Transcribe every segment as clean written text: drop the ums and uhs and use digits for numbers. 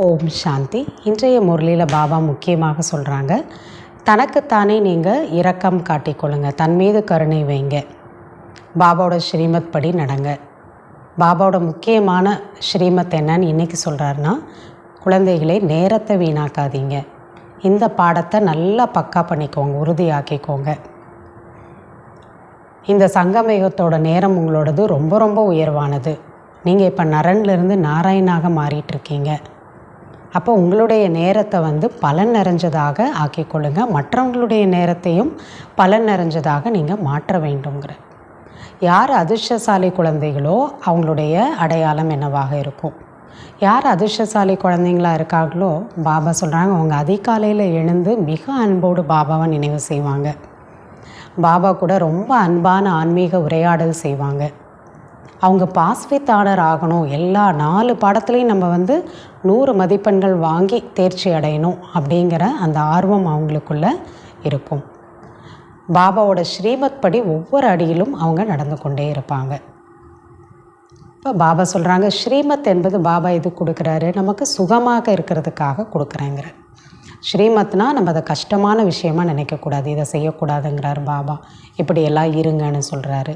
ஓம் சாந்தி. இன்றைய முரளியில் பாபா முக்கியமாக சொல்கிறாங்க, தனக்குத்தானே நீங்கள் இரக்கம் காட்டிக்கொள்ளுங்க, தன் மீது கருணை வைங்க, பாபாவோட ஸ்ரீமத் படி நடங்க. பாபாவோட முக்கியமான ஸ்ரீமத் என்னன்னு இன்றைக்கி சொல்கிறாருன்னா, குழந்தைகளே நேரத்தை வீணாக்காதீங்க, இந்த பாடத்தை நல்லா பக்கா பண்ணிக்கோங்க, உறுதியாக்கிக்கோங்க. இந்த சங்கமயுகத்தோட நேரம் உங்களோடது ரொம்ப ரொம்ப உயர்வானது. நீங்கள் இப்போ நரன்லேருந்து நாராயணாக மாறிட்டுருக்கீங்க. அப்போ உங்களுடைய நேரத்தை பலன் நிறைஞ்சதாக ஆக்கிக்கொள்ளுங்க, மற்றவங்களுடைய நேரத்தையும் பலன் நிறைஞ்சதாக நீங்கள் மாற்ற வேண்டுங்கிற. யார் அதிர்ஷ்டசாலி குழந்தைகளோ அவங்களுடைய அடையாளம் என்னவாக இருக்கும்? யார் அதிர்ஷ்டசாலி குழந்தைங்களாக இருக்காங்களோ பாபா சொல்கிறாங்க, அவங்க அதிகாலையில் எழுந்து மிக அன்போடு பாபாவை நினைவு செய்வாங்க. பாபா கூட ரொம்ப அன்பான ஆன்மீக உரையாடல் செய்வாங்க. அவங்க பாஸ்வித் ஆர்டர் ஆகணும், எல்லா 4 பாடத்துலேயும் நம்ம 100 மதிப்பெண்கள் வாங்கி தேர்ச்சி அடையணும் அப்படிங்கிற அந்த ஆர்வம் அவங்களுக்குள்ள இருக்கும். பாபாவோட ஸ்ரீமத் படி ஒவ்வொரு அடியிலும் அவங்க நடந்து கொண்டே இருப்பாங்க. இப்போ பாபா சொல்கிறாங்க, ஸ்ரீமத் என்பது பாபா இது கொடுக்குறாரு, நமக்கு சுகமாக இருக்கிறதுக்காக கொடுக்குறேங்கிற. ஸ்ரீமத்னால் நம்ம அதை கஷ்டமான விஷயமா நினைக்கக்கூடாது, இதை செய்யக்கூடாதுங்கிறார் பாபா, இப்படியெல்லாம் இருங்கன்னு சொல்கிறாரு.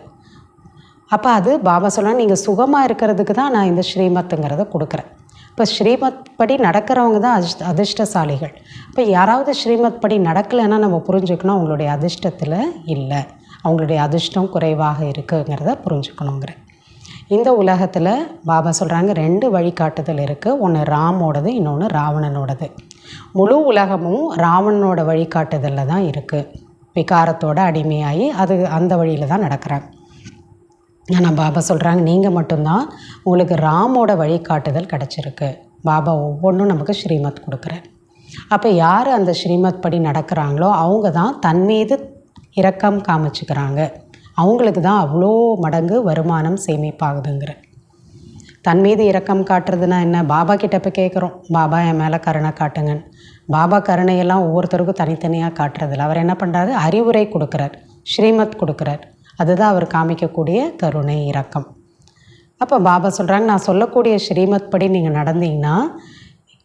அப்போ அது பாபா சொல்கிறாங்க, நீங்கள் சுகமாக இருக்கிறதுக்கு தான் நான் இந்த ஸ்ரீமத்துங்கிறத கொடுக்குறேன். இப்போ ஸ்ரீமத் படி நடக்கிறவங்க தான் அதிர்ஷ்டசாலிகள். இப்போ யாராவது ஸ்ரீமத் படி நடக்கலைன்னா நம்ம புரிஞ்சுக்கணும், அவங்களுடைய அதிர்ஷ்டத்தில் இல்லை, அவங்களுடைய அதிர்ஷ்டம் குறைவாக இருக்குங்கிறத புரிஞ்சுக்கணுங்கிற. இந்த உலகத்தில் பாபா சொல்கிறாங்க 2 வழிகாட்டுதல் இருக்குது, ஒன்று ராமோடது, இன்னொன்று ராவணனோடது. முழு உலகமும் ராவணனோட வழிகாட்டுதலில் தான் இருக்குது. விகாரத்தோட அடிமையாகி அந்த வழியில் தான் நடக்கிறாங்க. ஆனால் பாபா சொல்கிறாங்க, நீங்கள் மட்டும்தான், உங்களுக்கு ராமோட வழிகாட்டுதல் கிடச்சிருக்கு. பாபா ஒவ்வொன்றும் நமக்கு ஸ்ரீமத் கொடுக்குறார். அப்போ யார் அந்த ஸ்ரீமத் படி நடக்கிறாங்களோ அவங்க தான் தன் மீது இரக்கம் காமிச்சுக்கிறாங்க, அவங்களுக்கு தான் அவ்வளோ மடங்கு வருமானம் சேமிப்பாகுதுங்கிற. தன் மீது இரக்கம் காட்டுறதுனா என்ன? பாபா கிட்ட போய் கேட்குறோம், பாபா என் மேலே கருணை காட்டுங்கன்னு. பாபா கருணையெல்லாம் ஒவ்வொருத்தருக்கும் தனித்தனியாக காட்டுறதில்ல. அவர் என்ன பண்ணுறாரு? அறிவுரை கொடுக்குறார், ஸ்ரீமத் கொடுக்குறார். அதுதான் அவர் காமிக்கக்கூடிய கருணை, இரக்கம். அப்போ பாபா சொல்கிறாங்க, நான் சொல்லக்கூடிய ஸ்ரீமத் படி நீங்கள் நடந்தீங்கன்னா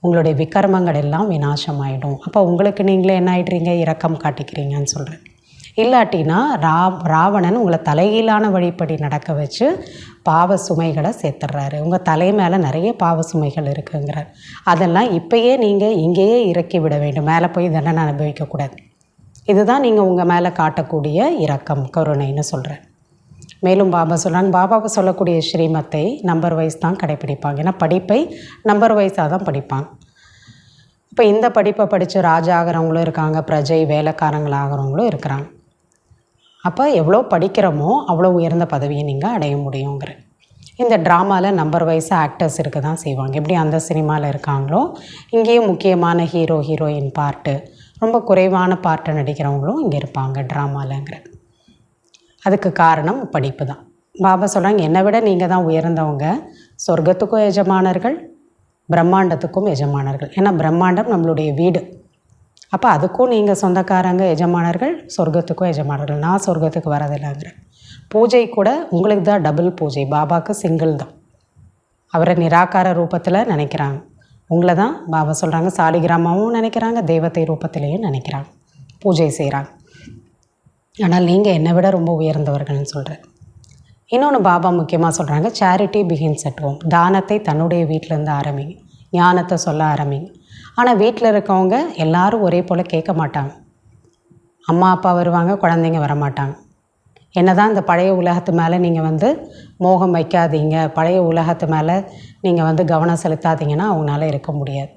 உங்களுடைய விக்ரமங்கள் எல்லாம் விநாசமாயிடும். அப்போ உங்களுக்கு நீங்களே என்ன ஆகிடுறீங்க? இரக்கம் காட்டிக்கிறீங்கன்னு சொல்கிறேன். இல்லாட்டினா ராவணன் உங்களை தலைகீழான வழிப்படி நடக்க வச்சு பாவ சுமைகளை சேர்த்துட்றாரு. உங்கள் தலை மேலே நிறைய பாவ சுமைகள் இருக்குங்கிறார். அதெல்லாம் இப்போயே நீங்கள் இங்கேயே இறக்கி விட வேண்டும், மேலே போய் தண்டனை அனுபவிக்கக்கூடாது. இதுதான் நீங்கள் உங்கள் மேலே காட்டக்கூடிய இரக்கம், கருணைன்னு சொல்கிறேன். மேலும் பாபா சொல்கிறாங்க, பாபாவை சொல்லக்கூடிய ஸ்ரீமத்தை நம்பர் வைஸ் தான் கடைப்பிடிப்பாங்க. ஏன்னா படிப்பை நம்பர் வைஸாக தான் படிப்பாங்க. இப்போ இந்த படிப்பை படித்து ராஜா ஆகிறவங்களும் இருக்காங்க, பிரஜை வேலைக்காரங்களாகிறவங்களும் இருக்கிறாங்க. அப்போ எவ்வளோ படிக்கிறோமோ அவ்வளோ உயர்ந்த பதவியை நீங்கள் அடைய முடியுங்கிற. இந்த ட்ராமாவில் நம்பர் வைஸாக ஆக்டர்ஸ் இருக்க தான் செய்வாங்க. எப்படி அந்த சினிமாவில் இருக்காங்களோ இங்கேயும் முக்கியமான ஹீரோ ஹீரோயின் பார்ட்டு, ரொம்ப குறைவான பார்ட்டை நடிக்கிறவங்களும் இங்கே இருப்பாங்க ட்ராமாலங்கிற. அதுக்கு காரணம் படிப்பு தான். பாபா சொல்கிறாங்க, என்னை விட நீங்கள் தான் உயர்ந்தவங்க, சொர்க்கத்துக்கும் எஜமானர்கள், பிரம்மாண்டத்துக்கும் எஜமானர்கள். ஏன்னா பிரம்மாண்டம் நம்மளுடைய வீடு. அப்போ அதுக்கும் நீங்கள் சொந்தக்காரங்க, எஜமானர்கள், சொர்க்கத்துக்கும் எஜமானர்கள். நான் சொர்க்கத்துக்கு வரதில்லைங்கிற. பூஜை கூட உங்களுக்கு தான் டபுள் பூஜை, பாபாவுக்கு சிங்கிள் தான். அவரை நிராகார ரூபத்தில் நினைக்கிறாங்க. உங்களை தான் பாபா சொல்கிறாங்க சாலிகிராமாவும் நினைக்கிறாங்க, தெய்வத்தை ரூபத்திலேயும் நினைக்கிறாங்க, பூஜை செய்கிறாங்க. ஆனால் நீங்கள் என்னை விட ரொம்ப உயர்ந்தவர்கள்னு சொல்கிறேன். இன்னொன்று பாபா முக்கியமாக சொல்கிறாங்க, சேரிட்டி பிகின்ஸ் அட் ஹோம். தானத்தை தன்னுடைய வீட்டிலேருந்து ஆரம்பிங்க, ஞானத்தை சொல்ல ஆரம்பிங்க. ஆனால் வீட்டில் இருக்கவங்க எல்லோரும் ஒரே போல் கேட்க மாட்டாங்க. அம்மா அப்பா வருவாங்க, குழந்தைங்க வரமாட்டாங்க. என்ன தான் இந்த பழைய உலகத்து மேலே நீங்கள் மோகம் வைக்காதீங்க, பழைய உலகத்து மேலே நீங்கள் கவனம் செலுத்தாதீங்கன்னா அவங்களால இருக்க முடியாது.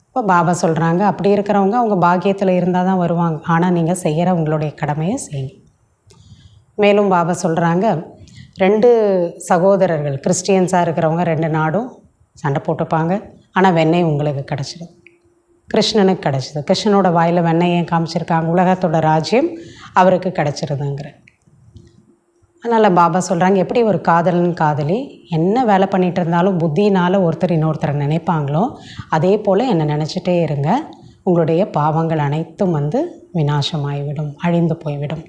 இப்போ பாபா சொல்கிறாங்க, அப்படி இருக்கிறவங்க அவங்க பாக்கியத்தில் இருந்தால் தான் வருவாங்க. ஆனால் நீங்கள் செய்கிற உங்களுடைய கடமையை செய்யுங்க. மேலும் பாபா சொல்கிறாங்க, 2 சகோதரர்கள் கிறிஸ்டியன்ஸாக இருக்கிறவங்க 2 நாடும் சண்டை போட்டுப்பாங்க. ஆனால் வெண்ணெய் உங்களுக்கு கிடச்சிடும், கிருஷ்ணனுக்கு கிடச்சிது. கிருஷ்ணனோட வாயில் வெண்ணெய் ஏன் காமிச்சிருக்காங்க? உலகத்தோட ராஜ்யம் அவருக்கு கிடச்சிருதுங்கிற. அதனால் பாபா சொல்கிறாங்க, எப்படி ஒரு காதலன் காதலி என்ன வேலை பண்ணிகிட்டு இருந்தாலும் புத்தினால் ஒருத்தர் இன்னொருத்தரை நினைப்பாங்களோ அதே போல் என்னை நினச்சிட்டே இருங்க, உங்களுடைய பாவங்கள் அனைத்தும் விநாசமாகிவிடும், அழிந்து போய்விடும்.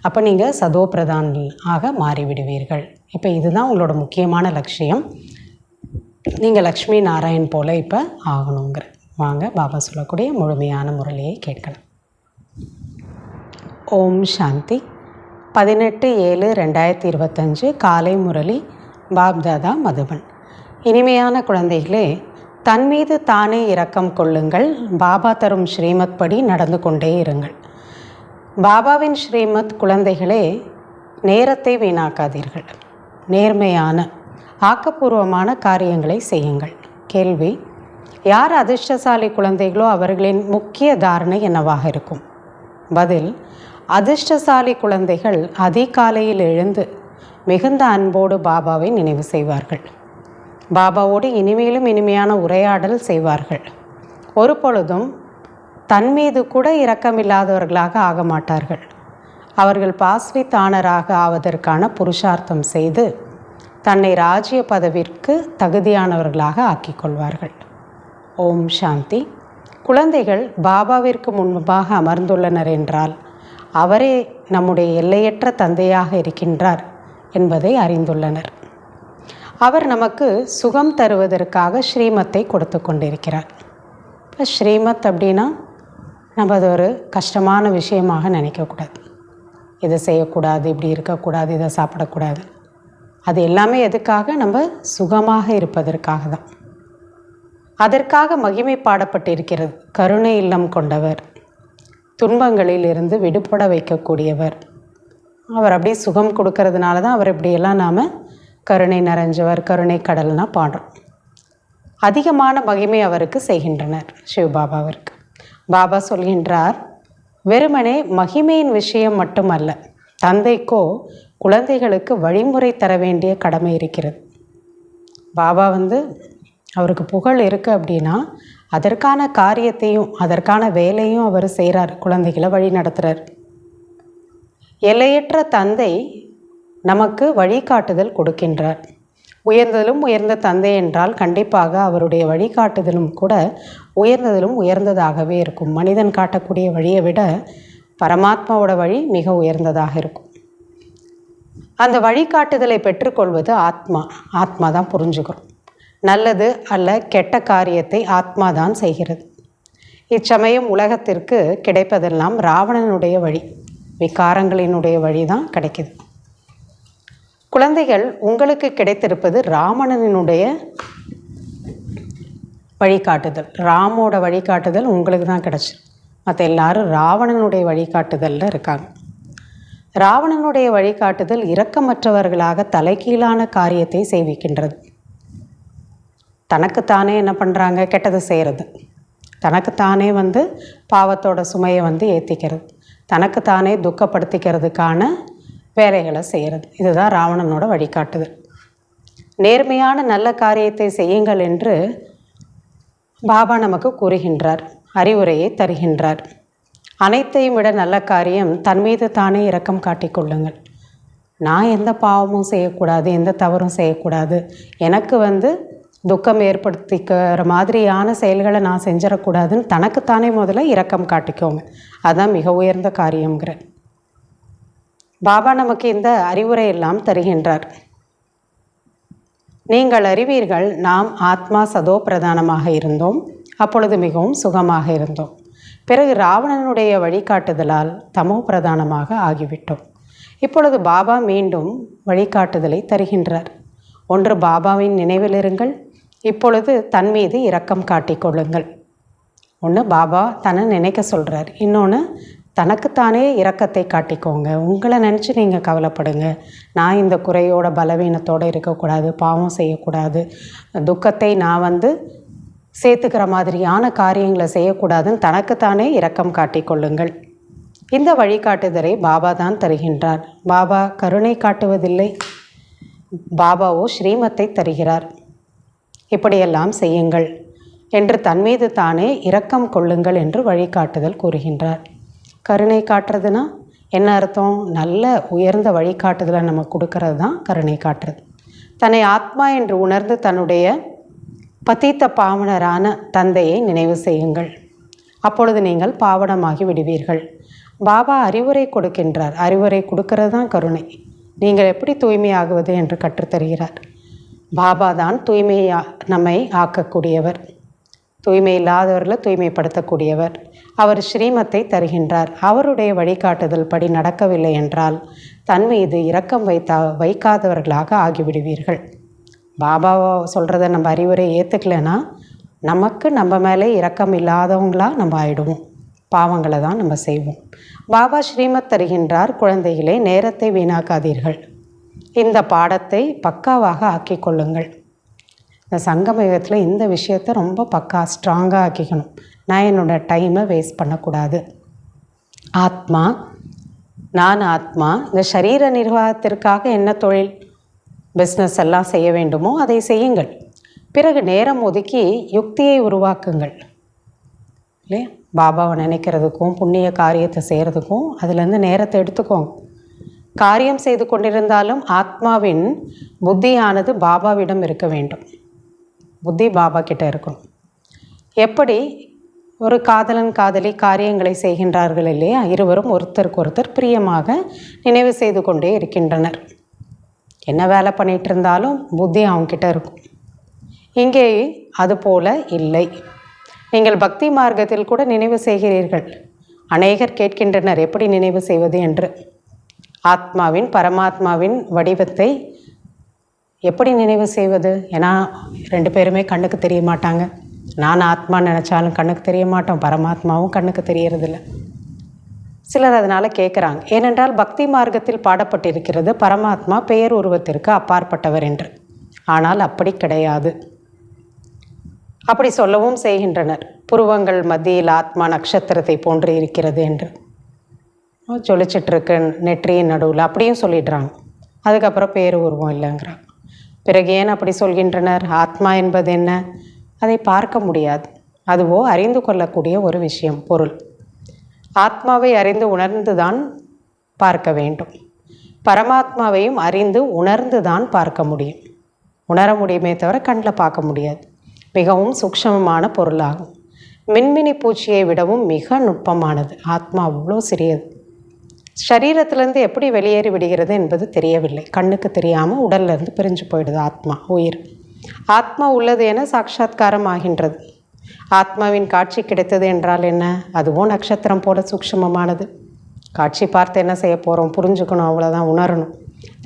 அப்போ நீங்கள் சதோபிரதான் ஆக மாறிவிடுவீர்கள். இப்போ இதுதான் உங்களோட முக்கியமான லட்சியம். நீங்கள் லக்ஷ்மி நாராயண் போல் இப்போ ஆகணுங்கிற. வாங்க பாபா சொல்லக்கூடிய முழுமையான முரளியை கேட்கலாம். ஓம் சாந்தி. 18/7/2025 காலை முரளி. பாப்தாதா மதுபன். இனிமையான குழந்தைகளே, தன் மீது தானே இரக்கம் கொள்ளுங்கள். பாபா தரும் ஸ்ரீமத் படி நடந்து கொண்டே இருங்கள். பாபாவின் ஸ்ரீமத் குழந்தைகளே, நேரத்தை வீணாக்காதீர்கள். நேர்மையான ஆக்கப்பூர்வமான காரியங்களை செய்யுங்கள். கேள்வி: யார் அதிர்ஷ்டசாலி குழந்தைகளோ அவர்களின் முக்கிய தாரணை என்னவாக இருக்கும்? பதில்: அதிர்ஷ்டசாலி குழந்தைகள் அதிகாலையில் எழுந்து மிகுந்த அன்போடு பாபாவை நினைவு செய்வார்கள். பாபாவோடு இனிமேலும் இனிமையான உரையாடல் செய்வார்கள். ஒரு பொழுதும் தன் மீது கூட இரக்கமில்லாதவர்களாக ஆக மாட்டார்கள். அவர்கள் பாஸ்வித்தானராக ஆவதற்கான புருஷார்த்தம் செய்து தன்னை ராஜ்ய பதவிற்கு தகுதியானவர்களாக ஆக்கிக்கொள்வார்கள். ஓம் சாந்தி. குழந்தைகள் பாபாவிற்கு முன்பாக அமர்ந்துள்ளனர் என்றால் அவரே நம்முடைய எல்லையற்ற தந்தையாக இருக்கின்றார் என்பதை அறிந்துள்ளனர். அவர் நமக்கு சுகம் தருவதற்காக ஸ்ரீமத்தை கொடுத்து கொண்டிருக்கிறார். இப்போ ஸ்ரீமத் அப்படின்னா நம்ம அது ஒரு கஷ்டமான விஷயமாக நினைக்கக்கூடாது. இதை செய்யக்கூடாது, இப்படி இருக்கக்கூடாது, இதை சாப்பிடக்கூடாது. அது எல்லாமே எதுக்காக? நம்ம சுகமாக இருப்பதற்காக தான். அதற்காக மகிமை பாடப்பட்டிருக்கிறது. கருணை இல்லம் கொண்டவர், துன்பங்களில் இருந்து விடுபட வைக்கக்கூடியவர். அவர் அப்படியே சுகம் கொடுக்கறதுனால தான் அவர் இப்படியெல்லாம் நாம் கருணை நிறைஞ்சவர், கருணை கடல்னா பாடுறோம். அதிகமான மகிமை அவருக்கு செய்கின்றனர் சிவபாபாவிற்கு. பாபா சொல்கின்றார், வெறுமனே மகிமையின் விஷயம் மட்டுமல்ல, தந்தைக்கோ குழந்தைகளுக்கு வழிமுறை தர வேண்டிய கடமை இருக்கிறது. பாபா அவருக்கு புகழ் இருக்குது அப்படின்னா அதற்கான காரியத்தையும் அதற்கான வேலையும் அவர் செய்கிறார். குழந்தைகளை வழி நடத்துகிறார். எல்லையற்ற தந்தை நமக்கு வழிகாட்டுதல் கொடுக்கின்றார். உயர்ந்ததிலும் உயர்ந்த தந்தை என்றால் கண்டிப்பாக அவருடைய வழிகாட்டுதலும் கூட உயர்ந்ததிலும் உயர்ந்ததாகவே இருக்கும். மனிதன் காட்டக்கூடிய வழியை விட பரமாத்மாவோட வழி மிக உயர்ந்ததாக இருக்கும். அந்த வழிகாட்டுதலை பெற்றுக்கொள்வது ஆத்மா தான் புரிஞ்சுக்கிறோம். நல்லது அல்ல கெட்ட காரியத்தை ஆத்மா தான் செய்கிறது. இச்சமயம் உலகத்திற்கு கிடைப்பதெல்லாம் ராவணனுடைய வழி, விகாரங்களினுடைய வழி தான் கிடைக்குது. குழந்தைகள், உங்களுக்கு கிடைத்திருப்பது ராவணனுடைய வழிகாட்டுதல். ராமோட வழிகாட்டுதல் உங்களுக்கு தான் கிடைச்சிருக்கு. மற்ற எல்லாரும் ராவணனுடைய வழிகாட்டுதலில் இருக்காங்க. ராவணனுடைய வழிகாட்டுதல் இரக்கமற்றவர்களாக தலைகீழான காரியத்தை செய்விக்கின்றது. தனக்குத்தானே என்ன பண்ணுறாங்க? கெட்டது செய்கிறது. தனக்குத்தானே பாவத்தோட சுமையை ஏற்றிக்கிறது. தனக்குத்தானே துக்கப்படுத்திக்கிறதுக்கான வேலைகளை செய்கிறது. இதுதான் ராவணனோட வழிகாட்டுதல். நேர்மையான நல்ல காரியத்தை செய்யுங்கள் என்று பாபா நமக்கு கூறுகின்றார், அறிவுரையை தருகின்றார். அனைத்தையும் விட நல்ல காரியம் தன் மீது தானே இரக்கம் காட்டிக்கொள்ளுங்கள். நான் எந்த பாவமும் செய்யக்கூடாது, எந்த தவறும் செய்யக்கூடாது, எனக்கு துக்கம் ஏற்படுத்திக்கிற மாதிரியான செயல்களை நான் செஞ்சிடக்கூடாதுன்னு தனக்குத்தானே முதல்ல இரக்கம் காட்டிக்கோங்க. அதுதான் மிக உயர்ந்த காரியங்கிற பாபா நமக்கு இந்த அறிவுரை எல்லாம் தருகின்றார். நீங்கள் அறிவீர்கள், நாம் ஆத்மா சதோ பிரதானமாக இருந்தோம். அப்பொழுது மிகவும் சுகமாக இருந்தோம். பிறகு ராவணனுடைய வழிகாட்டுதலால் தமோ பிரதானமாக ஆகிவிட்டோம். இப்பொழுது பாபா மீண்டும் வழிகாட்டுதலை தருகின்றார். ஒன்று, பாபாவின் நினைவில் இருங்கள். இப்பொழுது தன் மீது இரக்கம் காட்டிக்கொள்ளுங்கள். ஒன்று, பாபா தன்னை நினைக்க சொல்கிறார். இன்னொன்று, தனக்குத்தானே இரக்கத்தை காட்டிக்கோங்க. உங்களை நினச்சி நீங்கள் கவலைப்படுங்க. நான் இந்த குறையோட பலவீனத்தோடு இருக்கக்கூடாது, பாவம் செய்யக்கூடாது, துக்கத்தை நான் சேர்த்துக்கிற மாதிரியான காரியங்களை செய்யக்கூடாதுன்னு தனக்குத்தானே இரக்கம் காட்டிக்கொள்ளுங்கள். இந்த வழிகாட்டுதலை பாபா தான் தருகின்றார். பாபா கருணை காட்டுவதில்லை, பாபாவோ ஸ்ரீமத்தை தருகிறார். இப்படியெல்லாம் செய்யுங்கள் என்று தன்மீது தானே இரக்கம் கொள்ளுங்கள் என்று வழிகாட்டுதல் கூறுகின்றார். கருணை காட்டுறதுனா என்ன அர்த்தம்? நல்ல உயர்ந்த வழிகாட்டுதலை நம்ம கொடுக்கறது தான் கருணை காட்டுறது. தன்னை ஆத்மா என்று உணர்ந்து தன்னுடைய பதீத்த பாவனரான தந்தையை நினைவு செய்யுங்கள். அப்பொழுது நீங்கள் பாவனமாகி விடுவீர்கள். பாபா அறிவுரை கொடுக்கின்றார். அறிவுரை கொடுக்கறது தான் கருணை. நீங்கள் எப்படி தூய்மையாகுவது என்று கற்றுத்தருகிறார். பாபா தான் நம்மை ஆக்கக்கூடியவர், தூய்மை இல்லாதவர்களை தூய்மைப்படுத்தக்கூடியவர். அவர் ஸ்ரீமத்தை தருகின்றார். அவருடைய வழிகாட்டுதல் படி நடக்கவில்லை என்றால் தன் மீது இரக்கம் வைக்காதவர்களாக ஆகிவிடுவீர்கள். பாபா சொல்கிறத நம்ம அறிவுரை ஏற்றுக்கலைன்னா நமக்கு நம்ம மேலே இரக்கம் இல்லாதவங்களாக நம்ம ஆயிடுவோம், பாவங்களை தான் நம்ம செய்வோம். பாபா ஸ்ரீமத் தருகின்றார், குழந்தைகளே நேரத்தை வீணாக்காதீர்கள், இந்த பாடத்தை பக்காவாக ஆக்கி கொள்ளுங்கள். இந்த சங்கம யுகத்தில் இந்த விஷயத்தை ரொம்ப ஸ்ட்ராங்காக ஆக்கிக்கணும். நான் என்னோடய டைமை வேஸ்ட் பண்ணக்கூடாது. ஆத்மா, நான் ஆத்மா. இந்த சரீர நிர்வாகத்திற்காக என்ன தொழில் பிஸ்னஸ் எல்லாம் செய்ய வேண்டுமோ அதை செய்யுங்கள். பிறகு நேரம் ஒதுக்கி யுக்தியை உருவாக்குங்கள். இல்லையா? பாபாவை நினைக்கிறதுக்கும் புண்ணிய காரியத்தை செய்கிறதுக்கும் அதுலேருந்து நேரத்தை எடுத்துக்கோங்க. காரியம் செய்து கொண்டிருந்தாலும் ஆத்மாவின் புத்தியானது பாபாவிடம் இருக்க வேண்டும். புத்தி பாபா கிட்ட இருக்கணும். எப்படி ஒரு காதலன் காதலி காரியங்களை செய்கின்றார்கள் இல்லையா? இருவரும் ஒருத்தருக்கு ஒருத்தர் பிரியமாக நினைவு செய்து கொண்டே இருக்கின்றனர். என்ன வேலை பண்ணிகிட்டு இருந்தாலும் புத்தி அவங்கக்கிட்ட இருக்கும். இங்கே அதுபோல இல்லை. நீங்கள் பக்தி மார்க்கத்தில் கூட நினைவு செய்கிறீர்கள். அநேகர் கேட்கின்றனர் எப்படி நினைவு செய்வது என்று. ஆத்மாவின் பரமாத்மாவின் வடிவத்தை எப்படி நினைவு செய்வது? ஏன்னா 2 பேருமே கண்ணுக்கு தெரிய மாட்டாங்க. நான் ஆத்மா நினச்சாலும் கண்ணுக்கு தெரிய மாட்டோம், பரமாத்மாவும் கண்ணுக்கு தெரியறதில்ல. சிலர் அதனால் கேட்குறாங்க. ஏனென்றால் பக்தி மார்க்கத்தில் பாடப்பட்டிருக்கிறது பரமாத்மா பெயர் உருவத்திற்கு அப்பாற்பட்டவர் என்று. ஆனால் அப்படி கிடையாது. அப்படி சொல்லவும் செய்கின்றனர். புருவங்கள் மத்தியில் ஆத்மா நட்சத்திரத்தை போன்று இருக்கிறது என்று ஜொலிச்சிட்ருக்கு நெற்றியின் நடுவில் அப்படியும் சொல்லிடுறாங்க. அதுக்கப்புறம் பேர் உருவம் இல்லைங்கிறாங்க. பிறகு ஏன் அப்படி சொல்கின்றனர்? ஆத்மா என்பது என்ன? அதை பார்க்க முடியாது. அதுவோ அறிந்து கொள்ளக்கூடிய ஒரு விஷயம், பொருள். ஆத்மாவை அறிந்து உணர்ந்து தான் பார்க்க வேண்டும். பரமாத்மாவையும் அறிந்து உணர்ந்து தான் பார்க்க முடியும். உணர முடியுமே தவிர கண்ணில் பார்க்க முடியாது. மிகவும் சூக்ஷ்மமான பொருளாகும். மின்மினி பூச்சியை விடவும் மிக நுட்பமானது. ஆத்மா அவ்வளோ சிறியது. சரீரத்திலேருந்து எப்படி வெளியேறி விடுகிறது என்பது தெரியவில்லை. கண்ணுக்கு தெரியாமல் உடல்லேருந்து பிரிஞ்சு போயிடுது ஆத்மா, உயிர். ஆத்மா உள்ளது என சாட்சாத்காரம் ஆகின்றது. ஆத்மாவின் காட்சி கிடைத்தது என்றால் என்ன? அதுவும் நட்சத்திரம் போல சூக்ஷ்மமானது. காட்சி பார்த்து என்ன செய்ய போகிறோம்? புரிஞ்சுக்கணும், அவ்வளோதான், உணரணும்.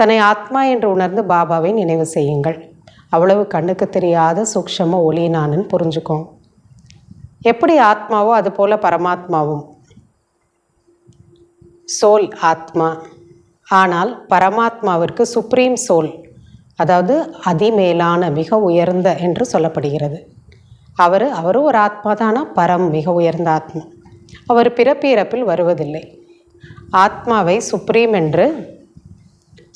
தன்னை ஆத்மா என்று உணர்ந்து பாபாவை நினைவு செய்யுங்கள். அவ்வளவு கண்ணுக்கு தெரியாத சூக்ஷ்ம ஒளி நானுன்னு புரிஞ்சுக்கோங்க. எப்படி ஆத்மாவோ அதுபோல் பரமாத்மாவும். சோல் ஆத்மா. ஆனால் பரமாத்மாவிற்கு சுப்ரீம் சோல், அதாவது அதிமேலான மிக உயர்ந்த என்று சொல்லப்படுகிறது. அவர் ஒரு ஆத்மா தானா? பரம், மிக உயர்ந்த ஆத்மா. அவர் பிறப்பு இறப்பில் வருவதில்லை. ஆத்மாவை சுப்ரீம் என்று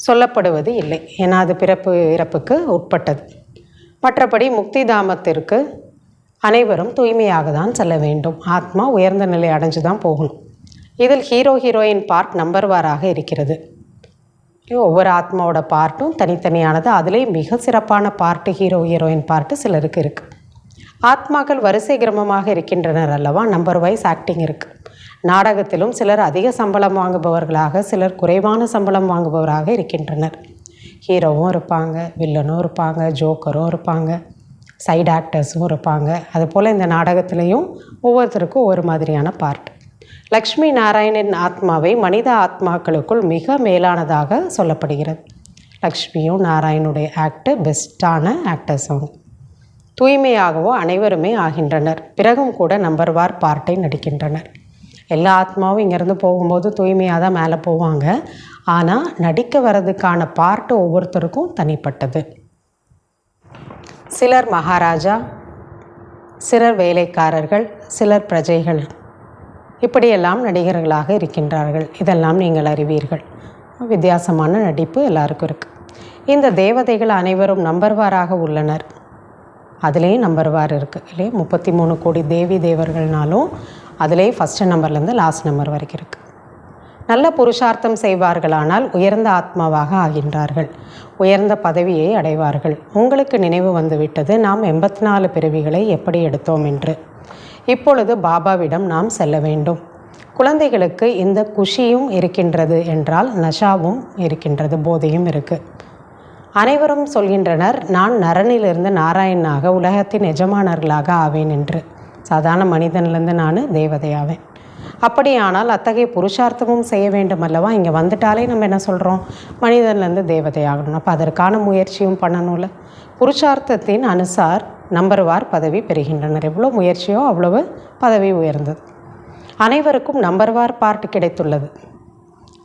சொல்லப்படுவது இல்லை. ஏன்னா அது பிறப்பு இறப்புக்கு உட்பட்டது. மற்றபடி முக்தி தாமத்திற்கு அனைவரும் தூய்மையாக தான் செல்ல வேண்டும். ஆத்மா உயர்ந்த நிலை அடைஞ்சு தான் போகணும். இதில் ஹீரோயின் பார்ட் நம்பர்வாராக இருக்கிறது. ஒவ்வொரு ஆத்மாவோட பார்ட்டும் தனித்தனியானது. அதிலே மிக சிறப்பான பார்ட்டு ஹீரோயின் பார்ட்டு சிலருக்கு இருக்குது. ஆத்மாக்கள் வரிசை கிரமமாக இருக்கின்றனர் அல்லவா? நம்பர் வைஸ் ஆக்டிங் இருக்குது. நாடகத்திலும் சிலர் அதிக சம்பளம் வாங்குபவர்களாக, சிலர் குறைவான சம்பளம் வாங்குபவராக இருக்கின்றனர். ஹீரோவும் இருப்பாங்க, வில்லனும் இருப்பாங்க, ஜோக்கரும் இருப்பாங்க, சைடு ஆக்டர்ஸும் இருப்பாங்க. அதுபோல் இந்த நாடகத்திலையும் ஒவ்வொருத்தருக்கும் ஒவ்வொரு மாதிரியான பார்ட். லக்ஷ்மி நாராயணின் ஆத்மாவை மனித ஆத்மாக்களுக்குள் மிக மேலானதாக சொல்லப்படுகிறது. லக்ஷ்மியும் நாராயணுடைய பெஸ்ட்டான ஆக்டர்ஸ் அவங்க. தூய்மையாகவோ அனைவருமே ஆகின்றனர். பிறகும் கூட நம்பர்வார் பார்ட்டை நடிக்கின்றனர். எல்லா ஆத்மாவும் இங்கேருந்து போகும்போது தூய்மையாக தான் மேலே போவாங்க. ஆனால் நடிக்க வர்றதுக்கான பார்ட்டு ஒவ்வொருத்தருக்கும் தனிப்பட்டது. சிலர் மகாராஜா, சிலர் வேலைக்காரர்கள், சிலர் பிரஜைகள், இப்படியெல்லாம் நடிகர்களாக இருக்கின்றார்கள். இதெல்லாம் நீங்கள் அறிவீர்கள். வித்தியாசமான நடிப்பு எல்லாருக்கும் இருக்குது. இந்த தேவதைகள் அனைவரும் நம்பர்வாராக உள்ளனர். அதுலேயும் நம்பர்வார் இருக்குது இல்லையா? 33 கோடி தேவி தேவர்கள்னாலும் அதுலேயும் ஃபஸ்ட்டு நம்பர்லேருந்து லாஸ்ட் நம்பர் வரைக்கும் இருக்குது. நல்ல புருஷார்த்தம் செய்வார்களானால் உயர்ந்த ஆத்மாவாக ஆகின்றார்கள், உயர்ந்த பதவியை அடைவார்கள். உங்களுக்கு நினைவு வந்துவிட்டது நாம் 84 பிறவிகளை எப்படி எடுத்தோம் என்று. இப்பொழுது பாபாவிடம் நாம் செல்ல வேண்டும். குழந்தைகளுக்கு இந்த குஷியும் இருக்கின்றது என்றால் நஷாவும் இருக்கின்றது, போதையும் இருக்குது. அனைவரும் சொல்கின்றனர், நான் நரனிலிருந்து நாராயணனாக உலகத்தின் எஜமானர்களாக ஆவேன் என்று. சாதாரண மனிதனிலிருந்து நான் தேவதையாவேன். அப்படியானால் அத்தகைய புருஷார்த்தமும் செய்ய வேண்டும் அல்லவா? இங்கே வந்துட்டாலே நம்ம என்ன சொல்கிறோம்? மனிதன்லேருந்து தேவதையாகணும். அப்போ அதற்கான முயற்சியும் பண்ணணும்ல. புருஷார்த்தத்தின் அனுசார் நம்பர்வார் பதவி பெறுகின்றனர். எவ்வளோ முயற்சியோ அவ்வளவு பதவி உயர்ந்தது. அனைவருக்கும் நம்பர்வார் பார்ட் கிடைத்துள்ளது.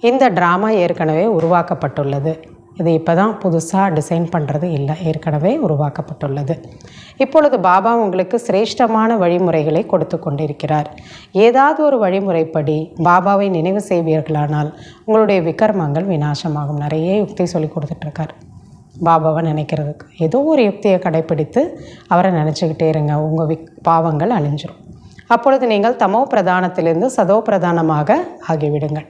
இந்த ட்ராமா ஏற்கனவே உருவாக்கப்பட்டுள்ளது. இது இப்போ தான் புதுசாக டிசைன் பண்ணுறது இல்லை, ஏற்கனவே உருவாக்கப்பட்டுள்ளது. இப்பொழுது பாபா உங்களுக்கு சிரேஷ்டமான வழிமுறைகளை கொடுத்து கொண்டிருக்கிறார். ஏதாவது ஒரு வழிமுறைப்படி பாபாவை நினைவு செய்வீர்களானால் உங்களுடைய விகர்மங்கள் விநாசமாகும். நிறைய யுக்தி சொல்லி கொடுத்துட்ருக்கார் பாபாவை நினைக்கிறதுக்கு. ஏதோ ஒரு யுக்தியை கடைப்பிடித்து அவரை நினச்சிக்கிட்டே இருங்க, உங்கள் பாவங்கள் அழிஞ்சிரும். அப்பொழுது நீங்கள் தமோ பிரதானத்திலிருந்து சதோ பிரதானமாக ஆகிவிடுங்கள்.